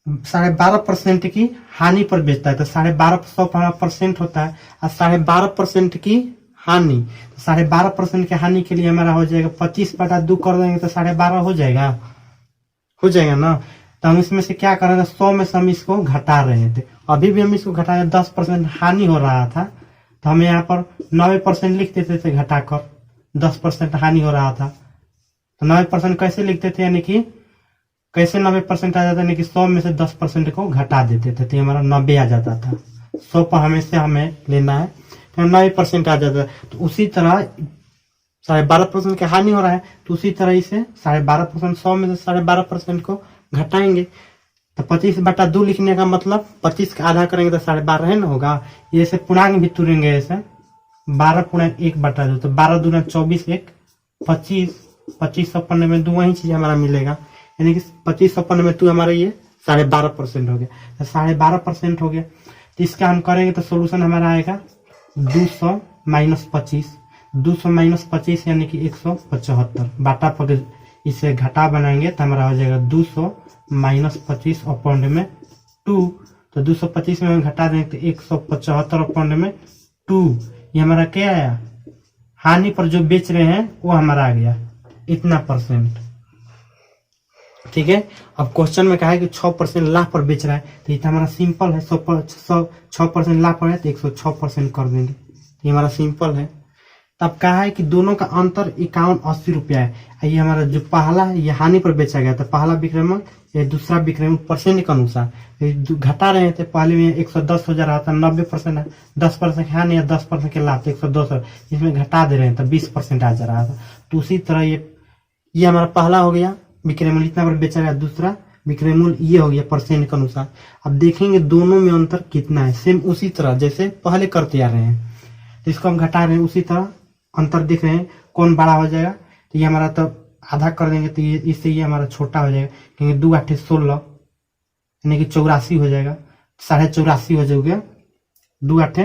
12.5% की हानि पर बेचता है, तो 12.5% होता है और 12.5% की हानि, 12.5% की हानि के लिए हमारा हो जाएगा 25/2 कर देंगे तो 12.5 हो जाएगा ना। तो हम इसमें से क्या कर रहे थे, 100 में से हम इसको घटा रहे थे, अभी भी हम इसको घटा 10% हानि हो रहा था तो हम यहाँ पर 90% लिख देते थे घटाकर, 10% हानि हो रहा था तो 90% कैसे लिखते थे, यानी कि कैसे 90% आ जाता है, यानी कि 100 में से 10% को घटा देते थे तो हमारा 90 आ जाता था। 100 पर हमें लेना है तो 90% आ जाता है। तो उसी तरह 12.5% की हानि हो रहा है तो उसी तरह इसे 12.5%, 100 में से 12.5% को घटाएंगे तो 25/2 लिखने का मतलब 25 का आधा करेंगे तो 12.5 है ना होगा। ये से पूर्णांक भी तुरेंगे, ऐसे 12/1/2 तो 12 दूना 24, 1 25, 25/2 वही चीज हमारा मिलेगा, यानी कि 25/2 हमारा ये 12.5% हो गया। तो 12.5% हो गया, तो इसका हम करेंगे तो सोल्यूशन हमारा आएगा 200 - 25, 200 - 25 यानी कि 175 बाटा पर इसे घटा बनाएंगे तो हमारा हो जाएगा 200 - 25 अपॉन में 2, तो 225 में हम घटा देंगे तो 175 अपॉन में 2, ये हमारा क्या आया, हानि पर जो बेच रहे हैं वो हमारा आ गया इतना परसेंट। ठीक है, अब क्वेश्चन में कहा है कि 6% लाभ पर बेच रहा है, तो ये तो हमारा सिंपल है, 6% लाभ पर है तो 106% कर देंगे, ये हमारा सिंपल है। तब कहा है कि दोनों का अंतर 5180 रुपया है। ये हमारा जो पहला है ये हानि पर बेचा गया था, पहला विक्रय, ये दूसरा विक्रय परसेंट के अनुसार घटा रहे थे। पहले में 110 हो जा रहा था, 90% है, 10% हानि या 10% के लाभ, 110, इसमें घटा दे रहे हैं तो 20% आ जा रहा था। तो उसी तरह ये हमारा पहला हो गया विक्रय मूल्य इतना पर बेचा गया, दूसरा विक्रय मूल्य ये हो गया परसेंट के अनुसार। अब देखेंगे दोनों में अंतर कितना है, सेम उसी तरह जैसे पहले करते आ रहे हैं, तो इसको हम घटा रहे हैं, उसी तरह अंतर दिख रहे हैं, कौन बड़ा हो जाएगा, तो ये हमारा तो आधा कर देंगे तो ये इससे ये हमारा छोटा हो जाएगा, क्योंकि 2 8 16 यानी कि 84 हो जाएगा, 84.5 हो जाएगा, 2 8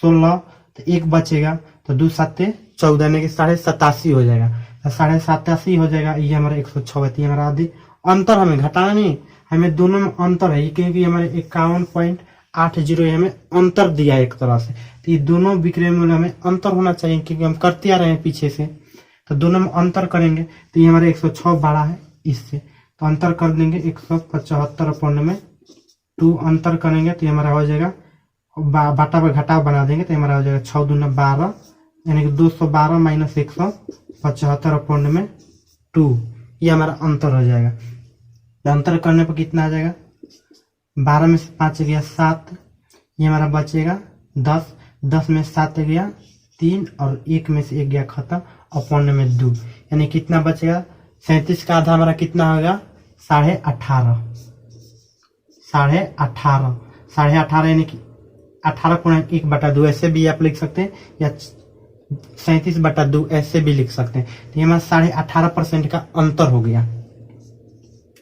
16, तो एक बचेगा, तो 2 7 14 यानी कि 87.5 हो जाएगा, तो 87.5 हो जाएगा, ये हमारा 106, ये हमारा आदि अंतर हमें घटाना नहीं, हमें दोनों में अंतर है, क्योंकि हमारे 51.80 हमें अंतर दिया है एक तरह से, तो ये दोनों विक्रय मूल्य हमें अंतर होना चाहिए, क्योंकि हम करते आ रहे हैं पीछे से, तो दोनों में अंतर करेंगे तो ये हमारे 106 बड़ा है इससे, तो अंतर कर देंगे 175 अपॉन में 2, अंतर करेंगे तो ये हमारा हो जाएगा, बाटा पर घटाव बना देंगे तो हमारा हो जाएगा 6 दूना 12, यानी कि 212 माइनस 175 अपॉन में 2, ये हमारा अंतर हो जाएगा। तो अंतर करने पर कितना आ जाएगा, 12 में से 5 गया 7, ये हमारा बचेगा 10, 10 में 7 गया 3 और 1 में से 1 गया खत्म, अपॉन में 2, यानी कितना बचेगा, 37 का आधा हमारा कितना होगा 18.5, 18.5 यानी कि 18.1/2 ऐसे भी आप लिख सकते हैं, या 37/2 ऐसे भी लिख सकते हैं, तो ये हमारा 18.5% का अंतर हो गया।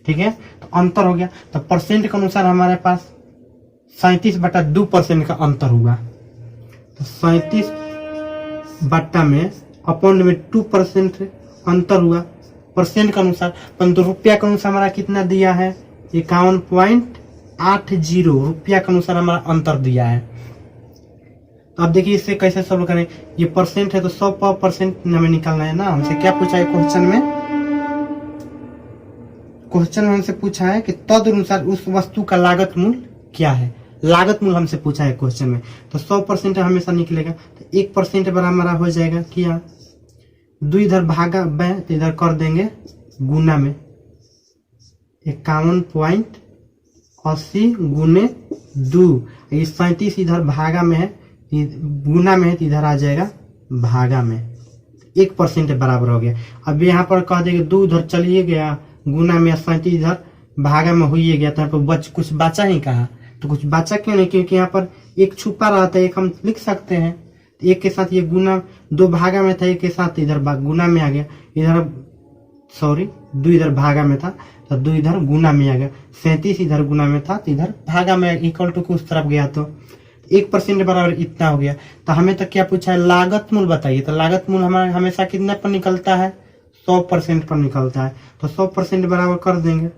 ठीक है, तो अंतर हो गया, तो परसेंट के अनुसार हमारे पास 37/2% का अंतर हुआ, तो 37 बट्टा में अपॉन में 2% अंतर हुआ परसेंट के अनुसार, परंतु रुपया के अनुसार हमारा कितना दिया है, 51.80 रुपया के अनुसार हमारा अंतर दिया है। तो अब देखिए इससे कैसे सॉल्व करें, ये परसेंट है तो 100% हमें निकालना है ना। हमसे क्या पूछा है क्वेश्चन में हमसे पूछा है कि तदनुसार उस वस्तु का लागत मूल्य क्या है, लागत मूल्य हमसे पूछा है क्वेश्चन में, तो 100% हमेशा निकलेगा, तो 1% बराबर हमारा हो जाएगा क्या, 2 इधर भागा में तो इधर कर देंगे गुना में, 51.80 गुने 2, ये 37 इधर भागा में है, गुना में है तो इधर आ जाएगा भागा में, 1% बराबर हो गया। अब यहाँ पर कह देंगे 2 उधर चलिए गया गुना में, 37 इधर भागा में हो ही गया, तो यहाँ पर कुछ बचा ही कहा, तो कुछ बचा क्यों नहीं, क्योंकि यहाँ पर एक छुपा रहा था, एक हम लिख सकते हैं, तो एक के साथ ये गुना 2 भागा में था, एक के साथ इधर गुना में आ गया, इधर 2 इधर भागा में था तो 2 इधर गुना में आ गया, 37 इधर गुना में था तो इधर भागा में इक्वल टू उस तरफ गया, तो 1% बराबर इतना हो गया। तो हमें तो क्या पूछा है, लागत मूल्य बताइए, तो लागत मूल्य हमारा हमेशा कितना पर निकलता है, 100% पर निकलता है, तो 100% बराबर कर देंगे,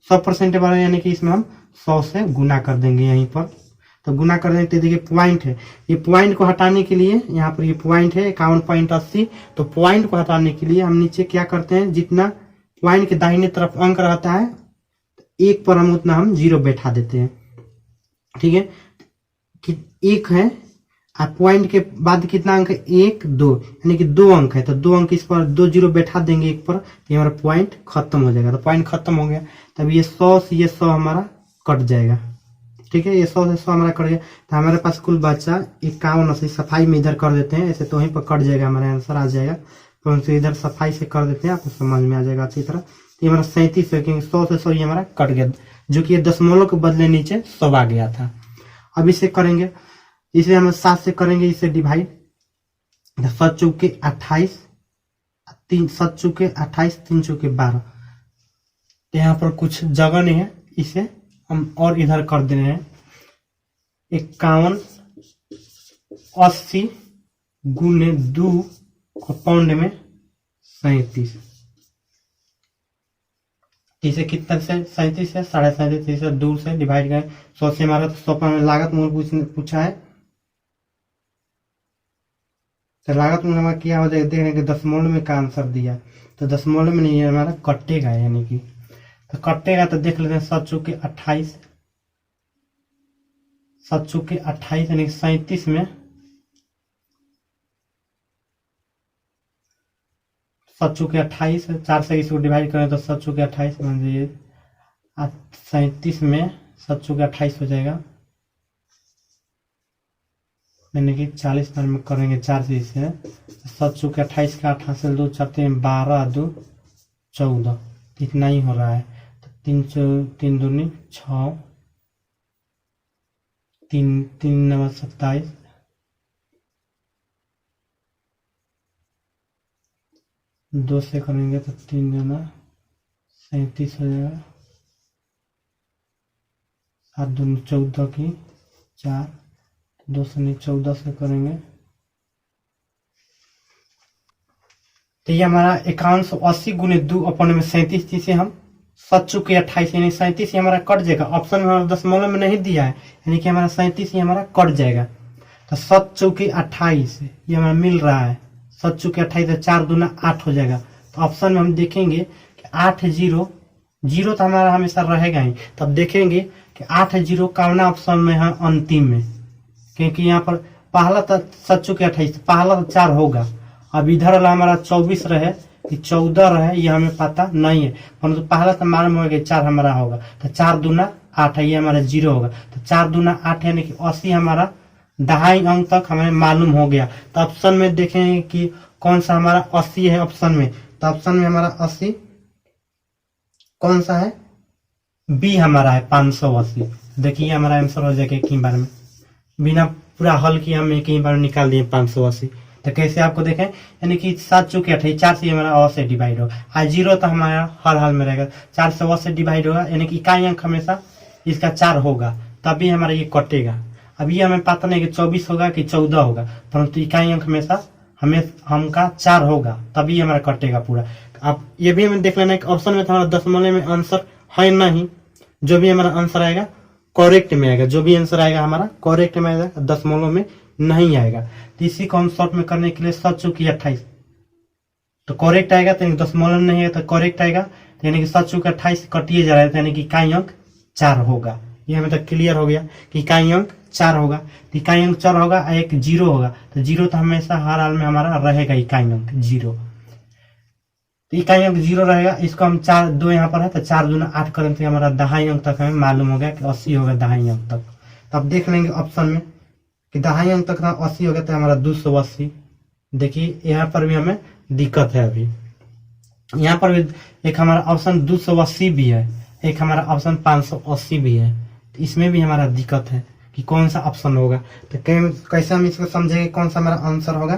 100% बराबर यानी कि इसमें हम 100 से गुना कर देंगे, यहीं पर तो गुना कर देंगे, तो देखिए पॉइंट है, ये पॉइंट को हटाने के लिए यहाँ पर ये पॉइंट है 51.80, तो पॉइंट को हटाने के लिए हम नीचे क्या करते हैं, जितना पॉइंट के दाहिने तरफ अंक रहता है 1 पर हम उतना हम 0 बैठा देते हैं। ठीक है, कि 1 है, आप पॉइंट के बाद कितना अंक है, 1 2 यानी कि 2 अंक है, तो 2 अंक इस पर 2 0 बैठा देंगे 1 पर, तो हमारा पॉइंट खत्म हो जाएगा, तो पॉइंट खत्म हो गया, तब ये 100 से ये 100 हमारा कट जाएगा। ठीक है, ये 100 से 100 हमारा कट गया, तो हमारे पास कुल बचा 5180, सफाई में इधर कर देते हैं, ऐसे तो वहीं पर कट जाएगा, हमारा आंसर आ जाएगा, परंतु इधर सफाई से कर देते हैं, आपको समझ में आ जाएगा अच्छी तरह। तो हमारा 37 है, क्योंकि 100 से 100 ये हमारा कट गया, जो कि ये दशमलव के बदले नीचे 100 आ गया था। अब इसे करेंगे, इसे हम 7 से करेंगे, इसे डिवाइड, 7 चौके 28, 7 चौके 28, 3 चौके 12, यहाँ पर कुछ जगह नहीं है, इसे हम और इधर कर दे रहे हैं, 51.80 गुने 2 और पाउंड में 37, इसे कितना से 37 है, 37.5 से दूर से डिवाइड करें 100 से हमारा, तो 100 पर लागत मूल्य पूछा है, तो लागत मूल्य हमारा क्या हो जाएगा, देख रहे हैं कि दशमलव में का आंसर दिया, तो दशमलव में नहीं है हमारा, कटेगा, यानी कि तो कटेगा, तो देख लेते हैं 7 चौके 28, 7 चौके 28 यानी 37 में 7 चौके 28, 4 से इसको डिवाइड करें तो 7 चौके 28 मान लीजिए 37 में 7 चौके 28 हो जाएगा, यानी कि 40 बार में करेंगे 4 से इसे, 7 चौके 28 का 8 से 2 चलते हैं 12 2 14, इतना ही हो रहा है, तो 3 दूनी 6, 3 9 27, 2 से करेंगे तो 3 दूना 37 हो जाएगा, 7 दूनी 14 की 4, 2 से 14 से करेंगे, तो ये हमारा 5180 गुने 2 अपन में 37, जिसे हम 7 चौके 28 यानी 37 हमारा कट जाएगा, ऑप्शन में हमारा दशमलव में नहीं दिया है, यानी कि हमारा 37 हमारा कट जाएगा, तो 7 चौके 28 ये हमारा मिल रहा है, 7 चौके 28 से 4 दूना 8 हो जाएगा, तो ऑप्शन में हम देखेंगे कि 8 0 0 तो हमारा हमेशा रहेगा ही, तब देखेंगे कि 8 0 कौन ऑप्शन में है अंतिम में, क्योंकि यहाँ पर पहला तो 7 चौके 28 पहला तो 4 होगा, अब इधर वाला हमारा 24 रहे कि 14 रहे ये हमें पता नहीं है, परंतु पहला तो मालूम होगा 4 हमारा होगा, तो 4 दूना 8 है, ये हमारा 0 होगा, तो 4 दूना 8 यानी कि 80 हमारा दहाई अंक तक हमें मालूम हो गया, तो ऑप्शन में देखेंगे कि कौन सा हमारा 80 है ऑप्शन में, तो ऑप्शन में हमारा 80 कौन सा है, बी हमारा है 580, देखिए हमारा आंसर हो जाएगा एक ही बार में, बिना पूरा हल किए हम एक ही बार निकाल दिए 580, तो कैसे आपको देखें, यानी कि 7 चौके 28 4 से हमारा अ से डिवाइड होगा, आज 0 तो हमारा हर हाल में रहेगा, 4 से अ से डिवाइड होगा, यानी कि इकाई अंक हमेशा इसका 4 होगा, तभी हमारा ये कटेगा, अब ये हमें पता नहीं कि 24 होगा कि 14 होगा, परंतु इकाई अंक हमेशा हमका 4 होगा, तभी हमारा कटेगा पूरा। अब ये भी हमें देख लेना है कि ऑप्शन में तो हमारा दशमलव में आंसर है नहीं, जो भी हमारा आंसर आएगा करेक्ट में आएगा, जो भी आंसर आएगा हमारा करेक्ट में आएगा, दशमलव में नहीं आएगा, तो इसी को हम शॉर्ट में करने के लिए 7 चौके 28 तो करेक्ट आएगा, तो दशमलव नहीं है तो करेक्ट आएगा, तो यानी कि 7 चौके 28 कटिए जा रहा है, यानी कि इकाई अंक 4 होगा, ये हमें तक क्लियर हो गया कि इकाई अंक 4 होगा, तो इकाई अंक 4 होगा, एक 0 होगा, तो 0 तो हमेशा हर हाल में हमारा रहेगा इकाई अंक 0, तो इकाई अंक 0 रहेगा, इसको हम 4 2 यहाँ पर है, तो 4 दूना 8 करें तो हमारा दहाई अंक तक हमें मालूम हो गया कि 80 होगा दहाई अंक तक, तो अब देख लेंगे ऑप्शन में कि दहाई अंक तक 80 हो गया, तो हमारा 280, देखिए यहाँ पर भी हमें दिक्कत है, अभी यहाँ पर भी एक हमारा ऑप्शन 280 भी है, एक हमारा ऑप्शन 580 भी है, तो इसमें भी हमारा दिक्कत है कि कौन सा ऑप्शन होगा, तो कैसे हम इसको समझेंगे कौन सा हमारा आंसर होगा,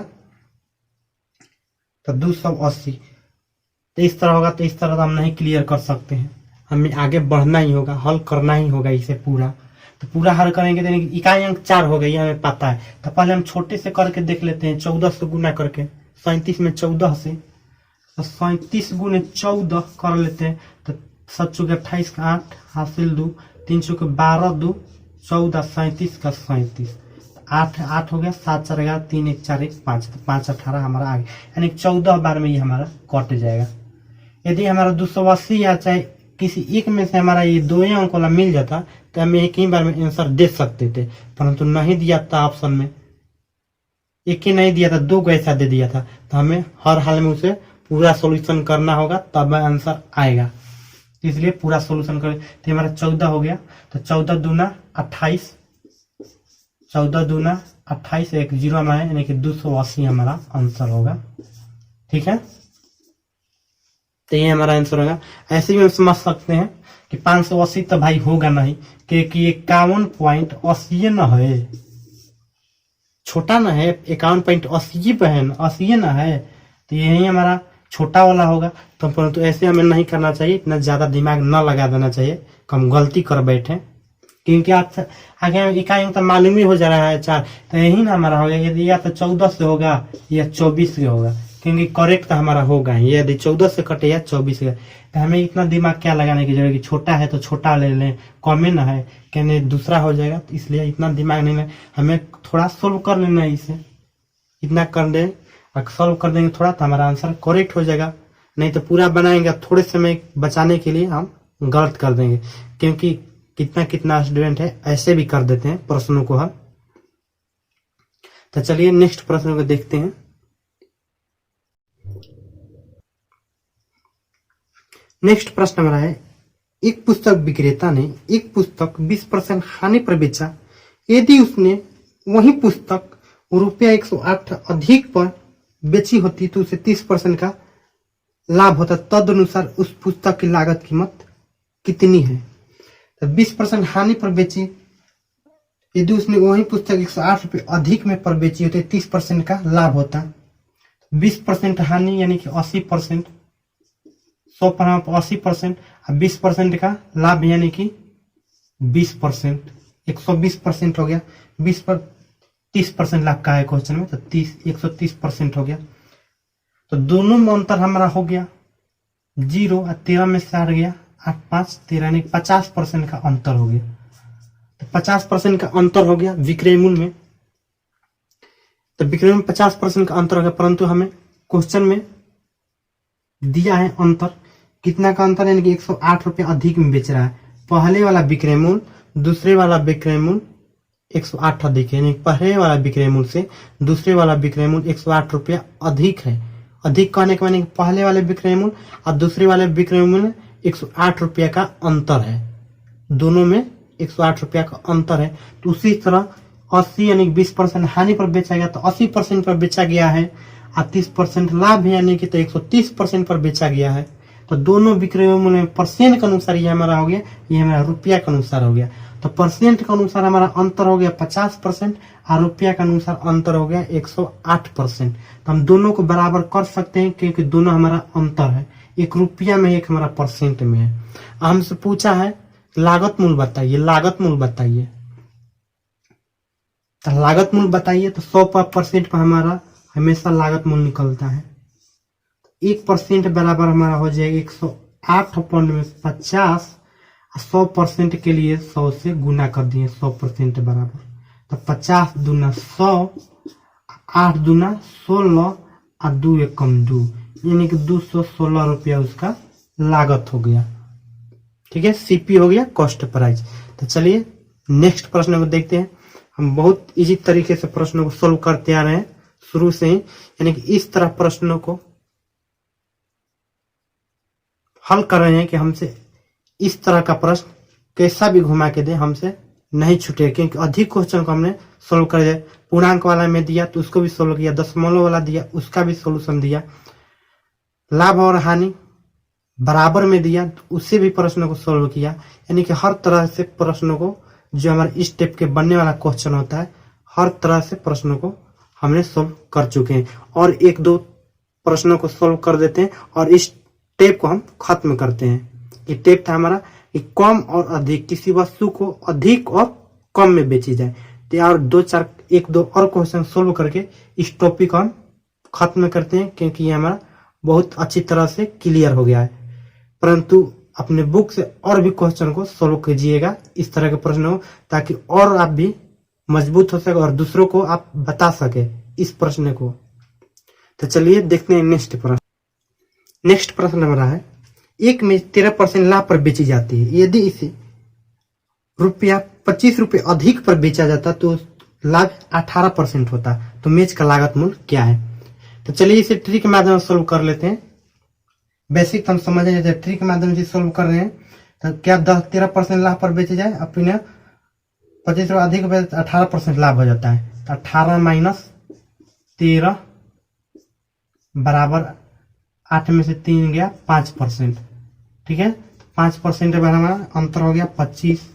तो 280, तो इस तरह होगा, तो इस तरह तो हम नहीं क्लियर कर सकते हैं, हमें आगे बढ़ना ही होगा, हल करना ही होगा इसे पूरा, तो पूरा हल करेंगे तो इकाई अंक 4 हो गई हमें पता है, तो पहले हम छोटे से करके देख लेते हैं, 14 से गुना करके 37 में 14 से, तो 37 गुने 14 कर लेते हैं, तो 7 चौके 28 का 8 हासिल 2, 3 चौके 12 2 14 37 का 37, 8 हो गया, 7 4 11 3 1 4 1 5, तो 5 18 हमारा आ गया, यानी 14 बार में ये हमारा कट जाएगा। यदि हमारा 280 या चाहे किसी एक में से हमारा ये 2 अंक वाला मिल जाता तो हम एक ही बार में आंसर दे सकते थे, परंतु नहीं दिया था ऑप्शन में, एक ही नहीं दिया था, 2 को ऐसा दे दिया था, तो हमें हर हाल में उसे पूरा सॉल्यूशन करना होगा तब आंसर आएगा, इसलिए पूरा सॉल्यूशन करें, तो हमारा 14 हो गया, तो 14 दूना 28, 14 दूना 28 एक 0 में है, यानी कि 280 हमारा आंसर होगा, ठीक है, तो ये हमारा आंसर होगा। ऐसे भी हम समझ सकते हैं कि 580 तो भाई होगा नहीं, क्योंकि 51.80 न है, छोटा ना है, 51.80 पे है, 80 ना है, तो यही हमारा छोटा वाला होगा, तो परंतु ऐसे हमें नहीं करना चाहिए, इतना ज्यादा दिमाग न लगा देना चाहिए, कम गलती कर बैठे, क्योंकि आप आगे इकाई अंक तो मालूम ही हो जा रहा है 4, तो यही ना हमारा होगा, यदि या तो 14 से होगा या 24 से होगा, क्योंकि करेक्ट तो हमारा होगा ही। यदि 14 से कटे या 24 से, तो हमें इतना दिमाग क्या लगाने की जरूरत है कि छोटा है तो छोटा ले लें, कम ना है कहने दूसरा हो जाएगा, तो इसलिए इतना दिमाग नहीं है, हमें थोड़ा सोल्व कर लेना है इसे, इतना कर दे और सोल्व कर देंगे थोड़ा तो हमारा आंसर करेक्ट हो जाएगा। नहीं तो पूरा बनाएंगे थोड़े समय बचाने के लिए हम गलत कर देंगे, क्योंकि कितना कितना स्टूडेंट है ऐसे भी कर देते हैं प्रश्नों को हल। तो चलिए नेक्स्ट प्रश्न को देखते हैं। नेक्स्ट प्रश्न हमारा है, एक पुस्तक विक्रेता ने एक पुस्तक 20% हानि पर बेचा, यदि उसने वही पुस्तक ₹108 अधिक पर बेची होती तो उसे 30% का लाभ होता, तदनुसार उस पुस्तक की लागत कीमत कितनी है। तो 20% हानि पर बेची, यदि उसने वही पुस्तक ₹108 अधिक में पर बेची होती 30% का लाभ होता। 20% हानि यानी कि 80%, 100 पर 80% और 20% का लाभ यानी कि 20%, 120% हो गया। 20 पर 30% लाभ का है क्वेश्चन में, तो 130% हो गया। तो दोनों में अंतर हमारा हो गया 0 और 13 में से हट गया 8 5 13 यानी 50% का अंतर हो गया। तो 50% का अंतर हो गया विक्रय मूल्य में, तो विक्रय में 50% का अंतर हो गया, परंतु हमें क्वेश्चन में दिया है अंतर, कितना का अंतर यानी कि ₹108 अधिक में बेच रहा है। पहले वाला विक्रय मूल्य दूसरे वाला विक्रय मूल्य 108 अधिक है, यानी पहले वाला विक्रय मूल्य से दूसरे वाला विक्रय मूल्य ₹108 अधिक है। अधिक कहने के माने पहले वाले विक्रय मूल्य और दूसरे वाले विक्रय मूल्य ₹108 का अंतर है, दोनों में ₹108 का अंतर है। तो उसी तरह 80 यानी 20% हानि पर बेचा गया, तो 80% पर बेचा गया है और 30% लाभ है यानी कि तो 130% पर बेचा गया है। तो दोनों विक्रय मूल्य में परसेंट के अनुसार ये हमारा हो गया, ये हमारा रुपया के अनुसार हो गया। तो परसेंट के अनुसार हमारा अंतर हो गया 50% और रुपया के अनुसार अंतर हो गया 108%। तो हम दोनों को बराबर कर सकते हैं क्योंकि दोनों हमारा अंतर है, एक रुपया में एक हमारा परसेंट में है। हमसे पूछा है लागत मूल्य बताइए, लागत मूल्य बताइए, तो लागत मूल्य बताइए, तो 100% पर हमारा हमेशा लागत मूल्य निकलता है। 1% बराबर हमारा हो जाएगा 108/50, 100% के लिए 100 से गुना कर दिए, 100% बराबर, तो 50 दूना 100, 8 दूना 16 और 2 एकम 2 यानी कि ₹216 उसका लागत हो गया। ठीक है, सीपी हो गया कॉस्ट प्राइस। तो चलिए नेक्स्ट प्रश्न को देखते हैं। हम बहुत इजी तरीके से प्रश्नों को सोल्व करते आ रहे हैं शुरू से ही, यानी कि इस तरह प्रश्नों को हल कर रहे हैं कि हमसे इस तरह का प्रश्न कैसा भी घुमा के दे हमसे नहीं छूटे, क्योंकि अधिक क्वेश्चन को हमने सोल्व कर दिया। पूर्णांक वाला में दिया तो उसको भी सोल्व किया, दशमलव वाला दिया उसका भी सोल्यूशन दिया, लाभ और हानि बराबर में दिया तो उससे भी प्रश्नों को सोल्व किया। यानी कि हर तरह से प्रश्नों को, जो हमारे इस टाइप के बनने वाला क्वेश्चन होता है, हर तरह से प्रश्नों को हमने सोल्व कर चुके हैं। और एक दो प्रश्नों को सोल्व कर देते हैं और इस टेप को हम खत्म करते हैं। ये टेप था हमारा कि कम और अधिक, किसी वस्तु को अधिक और कम में बेची जाए। तो और एक दो और क्वेश्चन सोल्व करके इस टॉपिक को हम खत्म करते हैं, क्योंकि ये हमारा बहुत अच्छी तरह से क्लियर हो गया है। परंतु अपने बुक से और भी क्वेश्चन को सोल्व कीजिएगा इस तरह के प्रश्नों, ताकि और आप भी मजबूत हो सके और दूसरों को आप बता सके इस प्रश्न को। तो चलिए देखते हैं नेक्स्ट प्रश्न। नेक्स्ट प्रश्न हमारा है, एक मेज 13% लाभ पर बेची जाती है, यदि इसे ₹25 अधिक पर बेचा जाता तो लाभ 18% होता, तो मेज का लागत मूल्य क्या है। तो चलिए इसे ट्री के माध्यम से सोल्व कर लेते हैं। बेसिक हम समझ रहे हैं, ट्री के माध्यम से सोल्व कर रहे हैं। तो क्या 13% लाभ पर बेचे जाए, अपने 25 अधिक 18% लाभ हो जाता है। तो 18 माइनस 13 बराबर 8 में से 3 गया 5%। ठीक है, 5% बराबर अंतर हो गया 25,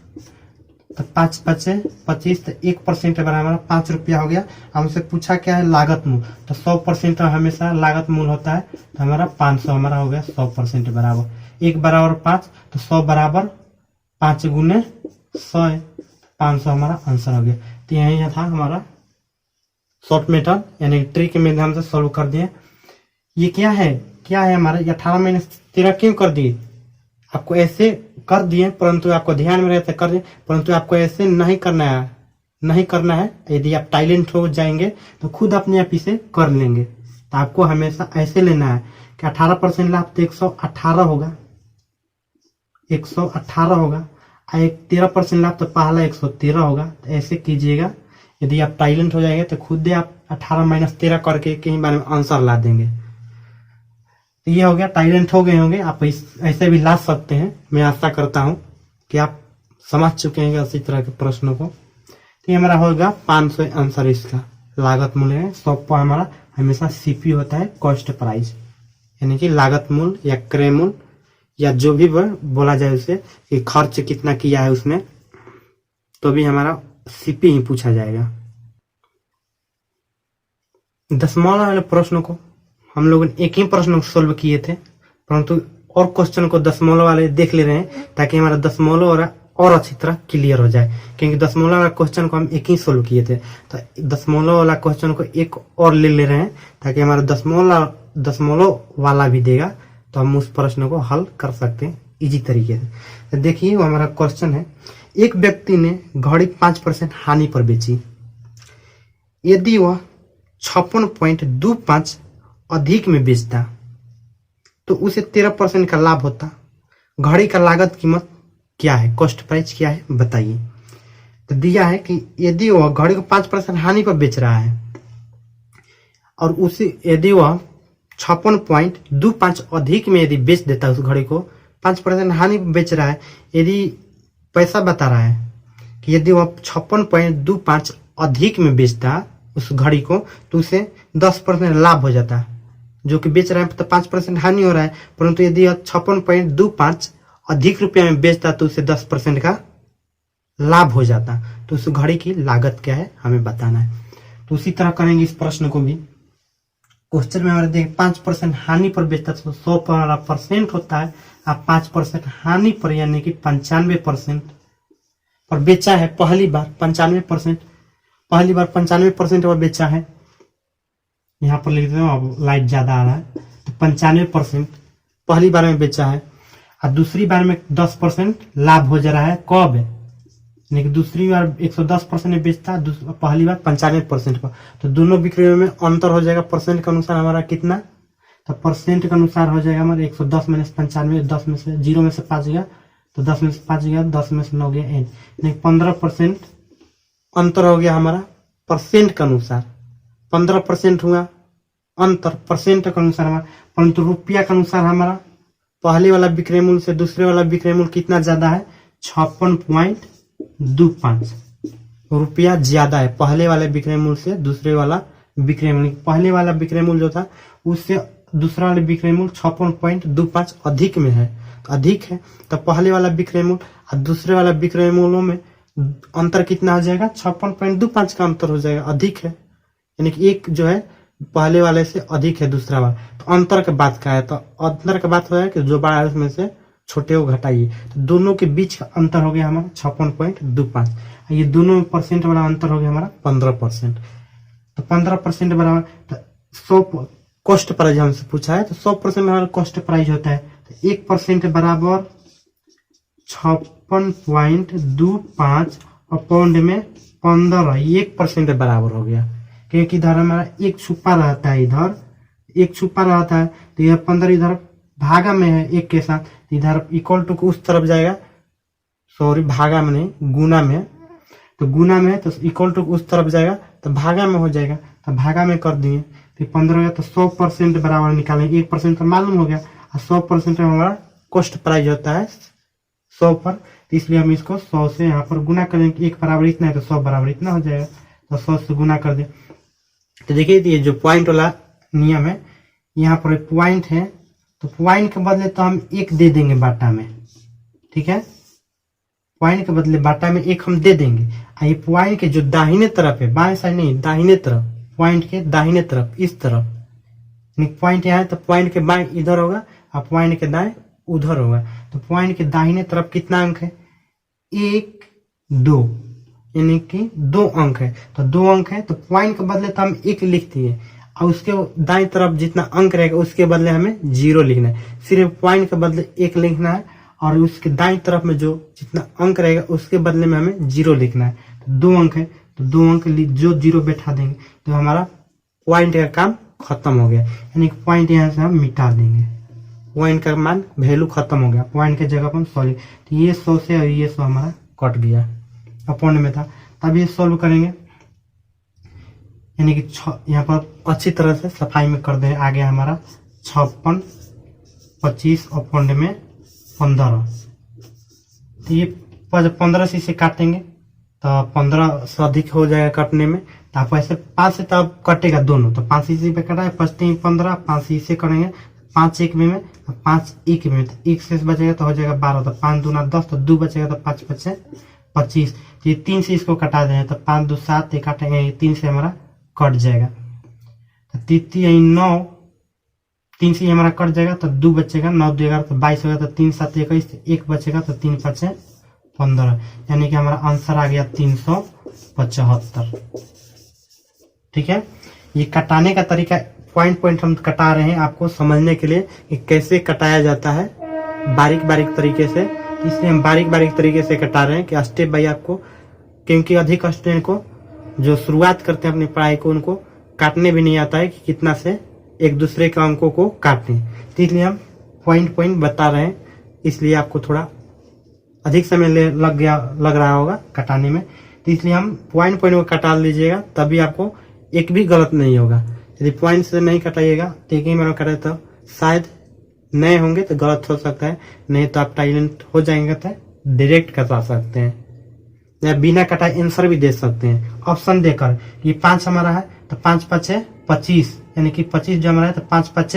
तो 5 बचे 25, तो 1% बराबर ₹5 हो गया। हमसे पूछा क्या है लागत मूल्य, तो 100% हमेशा लागत मूल्य होता है, तो हमारा 500 हमारा हो गया 100% बराबर 1 बराबर 5, तो 100 बराबर 5 गुने 100, 500 हमारा आंसर हो गया। तो यही था हमारा शॉर्ट मेथड, यानी ट्री के माध्यम से सोल्व कर दिए। ये क्या है हमारा 18 माइनस 13 क्यों कर दिए? आपको ऐसे कर दिए, परंतु आपको ध्यान में रहता कर दिए, परंतु आपको ऐसे नहीं करना है। यदि आप टाइलेंट हो जाएंगे तो खुद अपने आप इसे कर लेंगे। तो आपको हमेशा ऐसे लेना है कि 18% लाभ तो 118 होगा, 118 होगा। 13% लाभ तो पहला 113 होगा। तो ऐसे कीजिएगा। यदि आप टाइलेंट हो जाएंगे तो खुद ही आप 18 माइनस 13 करके कहीं बार में आंसर ला देंगे। तो ये हो गया, टाइलेंट हो गए होंगे आप, ऐसे भी ला सकते हैं। मैं आशा करता हूं कि आप समझ चुके हैं इसी तरह के प्रश्नों को। तो ये हमारा होगा 500 आंसर इसका। लागत मूल्य है 100 पर हमारा हमेशा सीपी होता है, कॉस्ट प्राइस, यानी कि लागत मूल्य या क्रय मूल्य या जो भी बोला जाए उसे कि खर्च कितना किया है उसने, तो भी हमारा सीपी ही पूछा जाएगा। दशमलव वाले प्रश्नों को हम लोगों ने एक ही प्रश्न को सोल्व किए थे, परंतु और क्वेश्चन को दशमलव वाले देख ले रहे हैं ताकि हमारा दशमलव और अच्छी तरह क्लियर हो जाए। क्योंकि दशमलव वाला क्वेश्चन को हम एक ही सोल्व किए थे, तो दशमलव वाला क्वेश्चन को एक और ले रहे हैं ताकि हमारा दशमलव वाला भी देगा तो हम उस प्रश्न को हल कर सकते हैं इजी तरीके से। तो देखिए वो हमारा क्वेश्चन है, एक व्यक्ति ने घड़ी 5% हानि पर बेची। यदि वह 56.25 अधिक में बेचता तो उसे 13% का लाभ होता। घड़ी का लागत कीमत क्या है, कॉस्ट प्राइस क्या है बताइए। तो दिया है कि यदि वह घड़ी को 5% हानि पर बेच रहा है और उसे यदि वह 56.25 अधिक में यदि बेच देता है, उस घड़ी को 5% हानि पर बेच रहा है, यदि पैसा बता रहा है कि यदि वह 56.25 अधिक में बेचता उस घड़ी को तो उसे 10% लाभ हो जाता। जो कि बेच रहा है तो 5% हानि हो रहा है, परंतु यदि 56.25 अधिक रुपया में बेचता तो उसे 10% का लाभ हो जाता। तो उस घड़ी की लागत क्या है हमें बताना है। तो उसी तरह करेंगे इस प्रश्न को भी। क्वेश्चन में हमारे देख 5% हानि पर बेचता तो 100% होता है। आप 5% हानि पर यानी कि 95% पर बेचा है पहली बार। 95% पहली बार 95% पर बेचा है। यहाँ पर लिख देते अब लाइट ज्यादा आ रहा है। तो 95% पहली बार में बेचा है और दूसरी बार में 10% लाभ हो जा रहा है। कब? यानी कि दूसरी बार 110% में बेचता है, पहली बार 95% पर। तो दोनों विक्रयों में अंतर हो जाएगा परसेंट के अनुसार हमारा कितना। तो परसेंट के अनुसार हो जाएगा हमारा 110 माइनस 95, 10 में से 0 में से 5 गया तो 10 में से 5 गया, 10 में से 9 गया 8, यानी 15% अंतर हो गया हमारा परसेंट के अनुसार। 15% हुआ अंतर परसेंट के अनुसार हमारा, परंतु रुपया के अनुसार हमारा पहले वाला विक्रय मूल्य से दूसरे वाला विक्रय मूल्य कितना ज्यादा है? 56.25 रुपया ज्यादा है पहले वाले विक्रय मूल्य से दूसरे वाला विक्रय मूल्य। पहले वाला विक्रय मूल्य जो था उससे दूसरा वाला विक्रय मूल्य 56.25 अधिक में है, अधिक है। तो पहले वाला विक्रय मूल्य और दूसरे वाला विक्रय मूल्यों में अंतर कितना हो जाएगा? 56.25 का अंतर हो जाएगा, अधिक है। यानी कि एक जो है पहले वाले से अधिक है दूसरा वाला। तो अंतर के बात का है, तो अंतर के बात हो है कि जो बड़ा है उसमें से छोटे को घटाइए। तो दोनों के बीच का अंतर हो गया हमारा 56.25। ये दोनों में परसेंट वाला अंतर हो गया हमारा 15%। तो 15% बराबर तो 100 कॉस्ट प्राइस हमसे पूछा है, तो 100% हमारा कॉस्ट प्राइस होता है। तो 1% बराबर 56.25 और पाउंड में 15, 1% बराबर हो गया। क्योंकि इधर हमारा एक छुपा रहता है, इधर एक छुपा रहता है। तो यह 15 इधर भागा में है एक के साथ, इधर इक्वल टू उस तरफ जाएगा, सॉरी भागा में नहीं गुना में, तो गुना में है तो इक्वल टू उस तरफ जाएगा तो भागा में हो जाएगा। तो भागा में कर दिए तो 15 हो गया। तो 100% बराबर निकालेंगे, 1% का मालूम हो गया और 100% हमारा कॉस्ट प्राइस होता है 100 पर। तो इसलिए हम इसको 100 से यहाँ पर गुना करेंगे। 1 बराबर इतना है तो 100 बराबर इतना हो जाएगा। तो 100 से गुना कर दे। तो देखिए ये जो पॉइंट वाला नियम है, यहाँ पर पॉइंट है तो पॉइंट के बदले तो हम 1 दे देंगे बाटा में, ठीक है। पॉइंट के बदले बाटा में 1 हम दे देंगे। ये पॉइंट के जो दाहिने तरफ है, बाएं साइड नहीं दाहिने तरफ, पॉइंट के दाहिने तरफ इस तरफ, पॉइंट यहाँ है तो पॉइंट के बाएं इधर होगा और पॉइंट के दाएं उधर होगा। तो पॉइंट के दाहिने तरफ कितना अंक है? 1, 2, यानी कि 2 अंक है। तो 2 अंक है तो पॉइंट के बदले तो हम 1 लिख दिए और उसके दाएं तरफ जितना अंक रहेगा उसके बदले हमें 0 लिखना है। सिर्फ पॉइंट के बदले 1 लिखना है और उसके दाएं तरफ में जो जितना अंक रहेगा उसके बदले में हमें 0 लिखना है। तो 2 अंक है तो 2 अंक जो 0 बैठा देंगे तो हमारा पॉइंट का काम खत्म हो गया, यानी कि पॉइंट यहाँ से हम मिटा देंगे। पॉइंट का मान वैल्यू खत्म हो गया, पॉइंट के जगह पर हम 100 तो ये 100 से और ये 100 हमारा कट गया, अपॉन में था। तब ये सोल्व करेंगे, यानी कि यहाँ पर अच्छी तरह से सफाई में कर दें। आ गया हमारा 56 25 अपॉन में 15। तो ये 15 से इसे काटेंगे तो 15 से अधिक हो जाएगा काटने में। तो आप ऐसे 5 से तब कटेगा दोनों, तो 5 इसी पे कटा है, 5 3 15, 5 इसे करेंगे 5 1 में 5 1 में, तो 1 से बचेगा तो हो जाएगा 12, तो 5 दूना 10, तो 2 बचेगा तो 5 5 25। तो ये 3 से इसको कटा देंगे तो 5 2 7 ये काटेंगे, ये 3 से हमारा कट जाएगा। तो 9 3 से हमारा कट जाएगा तो 2 बचेगा, 9 2 11 तो 22 होगा, तो 3 7 21, 1 बचेगा तो 3 5 15, यानी कि हमारा आंसर आ गया 375। ठीक है, ये कटाने का तरीका पॉइंट पॉइंट हम कटा रहे हैं आपको समझने के लिए कि कैसे कटाया जाता है बारीक बारीक तरीके से। इसलिए हम बारीक बारीक तरीके से कटा रहे हैं कि स्टेप बाय आपको, क्योंकि अधिक स्टूडेंट को जो शुरुआत करते हैं अपनी पढ़ाई को उनको काटने भी नहीं आता है कि कितना से एक दूसरे के अंकों को काटें। तो इसलिए हम पॉइंट पॉइंट बता रहे हैं, इसलिए आपको थोड़ा अधिक समय लग रहा होगा कटाने में। तो इसलिए हम पॉइंट पॉइंट को कटा लीजिएगा, तभी आपको एक भी गलत नहीं होगा। यदि पॉइंट से नहीं कटाइएगा तो एक ही बार कटाए तो शायद नए होंगे तो गलत हो सकता है, नहीं तो आप टाइलेंट हो जाएंगे तो डायरेक्ट कटा सकते हैं या बिना कटाए आंसर भी दे सकते हैं ऑप्शन देकर। ये 5 हमारा है तो 5 5 25, यानी कि 25 जो हमारा है तो 5 5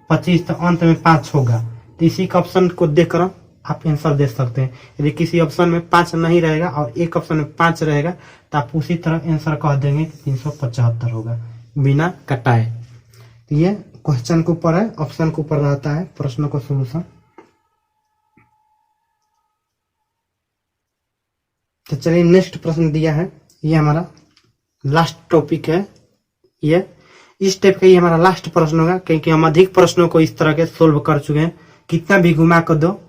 25, तो अंत में 5 होगा। तो इसी का ऑप्शन को देखकर आप आंसर दे सकते हैं। यदि किसी ऑप्शन में 5 नहीं रहेगा और एक ऑप्शन में 5 रहेगा तो आप उसी तरह आंसर कह देंगे कि 375 होगा बिना कटाए। तो ये क्वेश्चन के ऊपर है, ऑप्शन के ऊपर रहता है प्रश्न का सोल्यूशन। तो चलिए नेक्स्ट प्रश्न दिया है, ये हमारा लास्ट टॉपिक है। ये इस टाइप का ये हमारा लास्ट प्रश्न होगा, क्योंकि हम अधिक प्रश्नों को इस तरह के सोल्व कर चुके हैं। कितना भी घुमा कर दो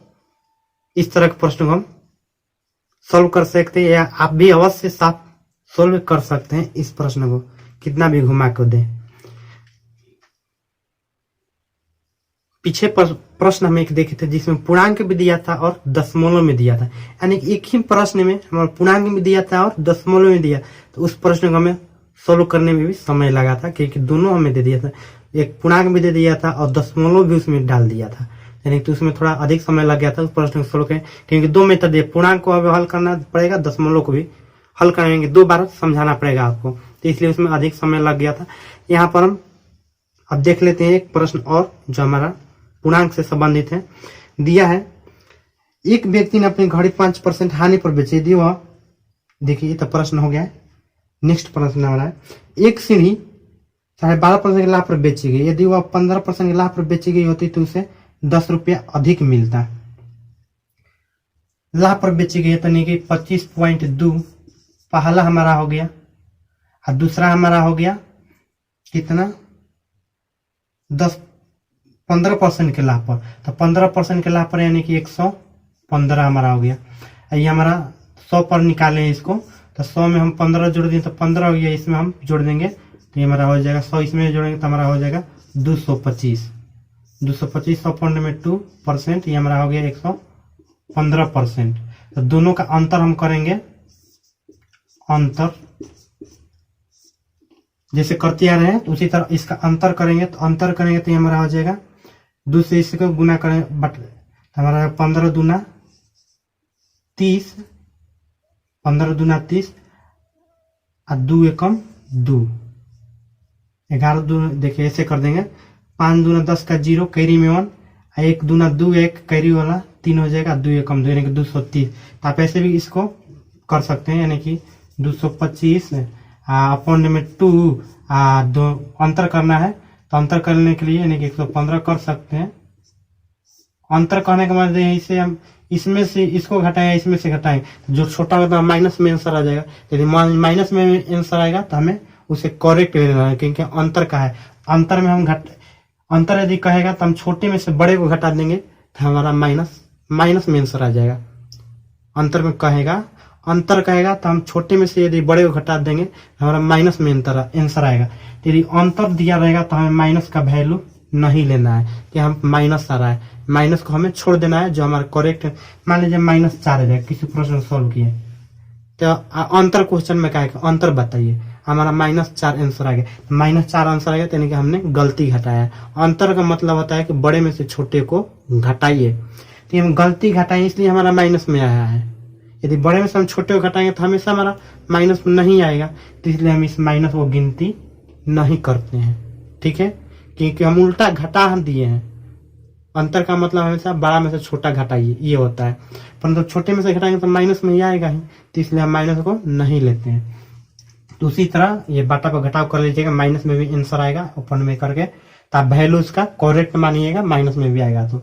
इस तरह के प्रश्न को हम सोल्व कर सकते हैं, या आप भी अवश्य साफ सोल्व कर सकते हैं इस प्रश्न को, कितना भी घुमा कर दे। पीछे प्रश्न हम एक देखे थे जिसमें पूर्णांक भी दिया था और दशमलव में दिया था, यानी कि एक ही प्रश्न में हमारा पूर्णांक में दिया था और दशमलव में दिया, तो उस प्रश्न को हमें सोल्व करने में भी समय लगा था, क्योंकि दोनों हमें दे दिया था, एक पूर्णांक भी दे दिया था और दशमलव भी उसमें डाल दिया था, यानी कि उसमें थोड़ा अधिक समय लग गया था उस प्रश्न को सोल्व करें। क्योंकि 2 मेथड है, पूर्णांक को हल करना पड़ेगा, दशमलव को भी हल करेंगे, 2 बार समझाना पड़ेगा आपको, तो इसलिए उसमें अधिक समय लग गया था। यहाँ पर हम अब देख लेते हैं एक प्रश्न और जो हमारा पूर्णांक से संबंधित है। दिया है एक व्यक्ति ने अपनी घड़ी 5% हानि पर बेची दी, वह देखिए तो प्रश्न हो गया है। नेक्स्ट प्रश्न हमारा है, एक सीढ़ी 12.5% के लाभ पर बेची गई, यदि वह 15% के लाभ पर बेची गई होती तो उसे 10 रुपया अधिक मिलता। लाभ पर बेची गई है तो नहीं कि 25.2 पहला हमारा हो गया और दूसरा हमारा हो गया कितना 15% के लाभ पर, तो 15% के लाभ पर यानी कि 115 हमारा हो गया। ये हमारा 100 पर निकाले इसको, तो 100 में हम 15 जोड़ दें तो 15 हो गया, इसमें हम जोड़ देंगे तो ये हमारा हो जाएगा 100, इसमें जोड़ेंगे तो हमारा हो जाएगा 225। 225 में 2%, ये हमारा हो गया 115%। तो दोनों का अंतर हम करेंगे, अंतर जैसे करते आ रहे हैं तो उसी तरह इसका अंतर करेंगे, तो अंतर करेंगे तो ये हमारा हो जाएगा 2 से इसको गुना करें बट हमारा 15 दूना 30, 15 दूना 30 और 2 एकम 2, 11 दूना देखिए ऐसे कर देंगे, 5 दूना 10 का 0 कैरी में 1, 1 दूना 2 1 कैरी वाला 3 हो जाएगा, 2 एकम 2 यानी कि 230। तो आप ऐसे भी इसको कर सकते हैं, यानी कि 225 अपॉन में 2 दो अंतर करना है, तो अंतर करने के लिए यानी कि 115 कर सकते हैं। अंतर करने के बाद इसे हम इसमें से इसको घटाएं, इसमें से घटाएं, जो छोटा होगा माइनस में आंसर आ जाएगा। यदि माइनस में आंसर आएगा तो हमें उसे करेक्ट ले लेना है, क्योंकि अंतर का है। अंतर में हम अंतर यदि कहेगा तो हम छोटे में से बड़े को घटा देंगे तो हमारा माइनस में आंसर आ जाएगा। अंतर में कहेगा, अंतर कहेगा तो हम छोटे में से यदि बड़े को घटा देंगे तो हमारा माइनस में आंसर आएगा। यदि अंतर दिया रहेगा तो हमें माइनस का वैल्यू नहीं लेना है कि हम माइनस आ रहा है, माइनस को हमें छोड़ देना है जो हमारा करेक्ट। मान लीजिए -4 आ जाए, किसी प्रश्न सॉल्व किए तो अंतर क्वेश्चन में क्या है, अंतर बताइए, हमारा -4 आंसर आ गया। -4 आंसर आ गया यानी कि हमने गलती घटाया। अंतर का मतलब होता है कि बड़े में से छोटे को घटाइए, तो हम गलती घटाएं इसलिए हमारा माइनस में आया है। यदि बड़े में से हम छोटे को घटाएंगे तो हमेशा हमारा माइनस में नहीं आएगा, तो इसलिए हम इस माइनस को गिनती नहीं करते हैं। ठीक है, क्योंकि हम उल्टा घटा दिए हैं। अंतर का मतलब हमेशा बड़ा में से छोटा घटाइए ये होता है, परंतु छोटे में से घटाएंगे तो माइनस में ही आएगा ही, तो इसलिए हम माइनस को नहीं लेते हैं। तो उसी तरह ये बाटा को घटाव कर लीजिएगा, माइनस में भी आंसर आएगा ओपन में करके, तो आप वैल्यू उसका करेक्ट मानिएगा, माइनस में भी आएगा। तो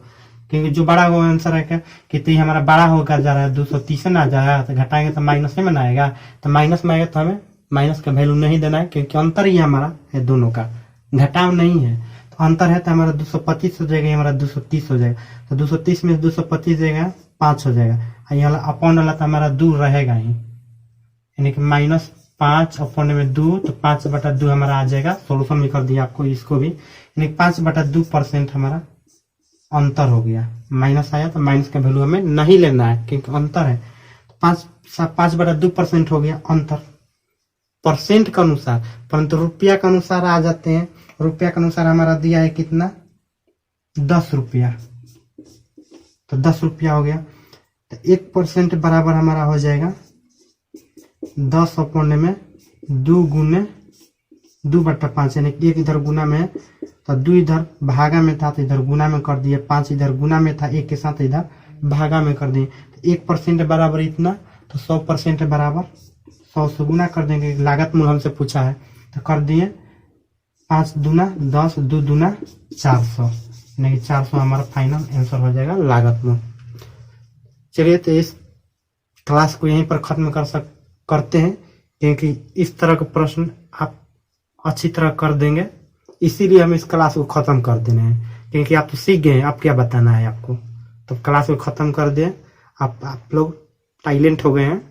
क्योंकि जो बड़ा होगा आंसर है कि हमारा बड़ा होकर जा रहा है 230 ना आ जाएगा, तो घटाएंगे तो माइनस में ना आएगा, तो माइनस में आएगा तो हमें माइनस का वैल्यू नहीं देना है, क्योंकि अंतर ही हमारा है दोनों का, घटाव नहीं है। तो अंतर है तो हमारा 225 हो जाएगा, हमारा 230 हो जाएगा। तो 230 में 225 जाएगा 5 हो जाएगा, ये वाला अपॉन वाला तो हमारा 2 रहेगा ही, यानी कि -5 अपॉन में 2, तो 5/2 हमारा आ जाएगा। सोल्यूशन भी कर दिया आपको इसको भी, यानी 5/2% हमारा अंतर हो गया। माइनस आया तो माइनस का वैल्यू हमें नहीं लेना है क्योंकि अंतर है। 5/2% हो गया अंतर परसेंट के अनुसार, परंतु रुपया के अनुसार आ जाते हैं। रुपया के अनुसार हमारा दिया है कितना, 10 रुपया, तो 10 रुपया हो गया। तो 1% बराबर हमारा हो जाएगा 10 अपॉन में 2 गुने 2/5, यानी 1 इधर गुना में है तो 2 इधर भागा में था तो इधर गुना में कर दिए, 5 इधर गुना में था 1 के साथ इधर भागा में कर दिए। तो 1% बराबर इतना, तो 100% बराबर 100 से गुना कर देंगे, लागत मूल हमसे पूछा है तो कर दिए। 5 दूना 10, 2 दूना 400, यानी कि 400 हमारा फाइनल आंसर हो जाएगा लागत मूल। चलिए, तो इस क्लास को यहीं पर खत्म करते हैं, क्योंकि इस तरह के प्रश्न आप अच्छी तरह कर देंगे, इसीलिए हम इस क्लास को खत्म कर देने हैं, क्योंकि आप तो सीख गए हैं, आप क्या बताना है आपको। तो क्लास को खत्म कर दें, आप लोग साइलेंट हो गए हैं।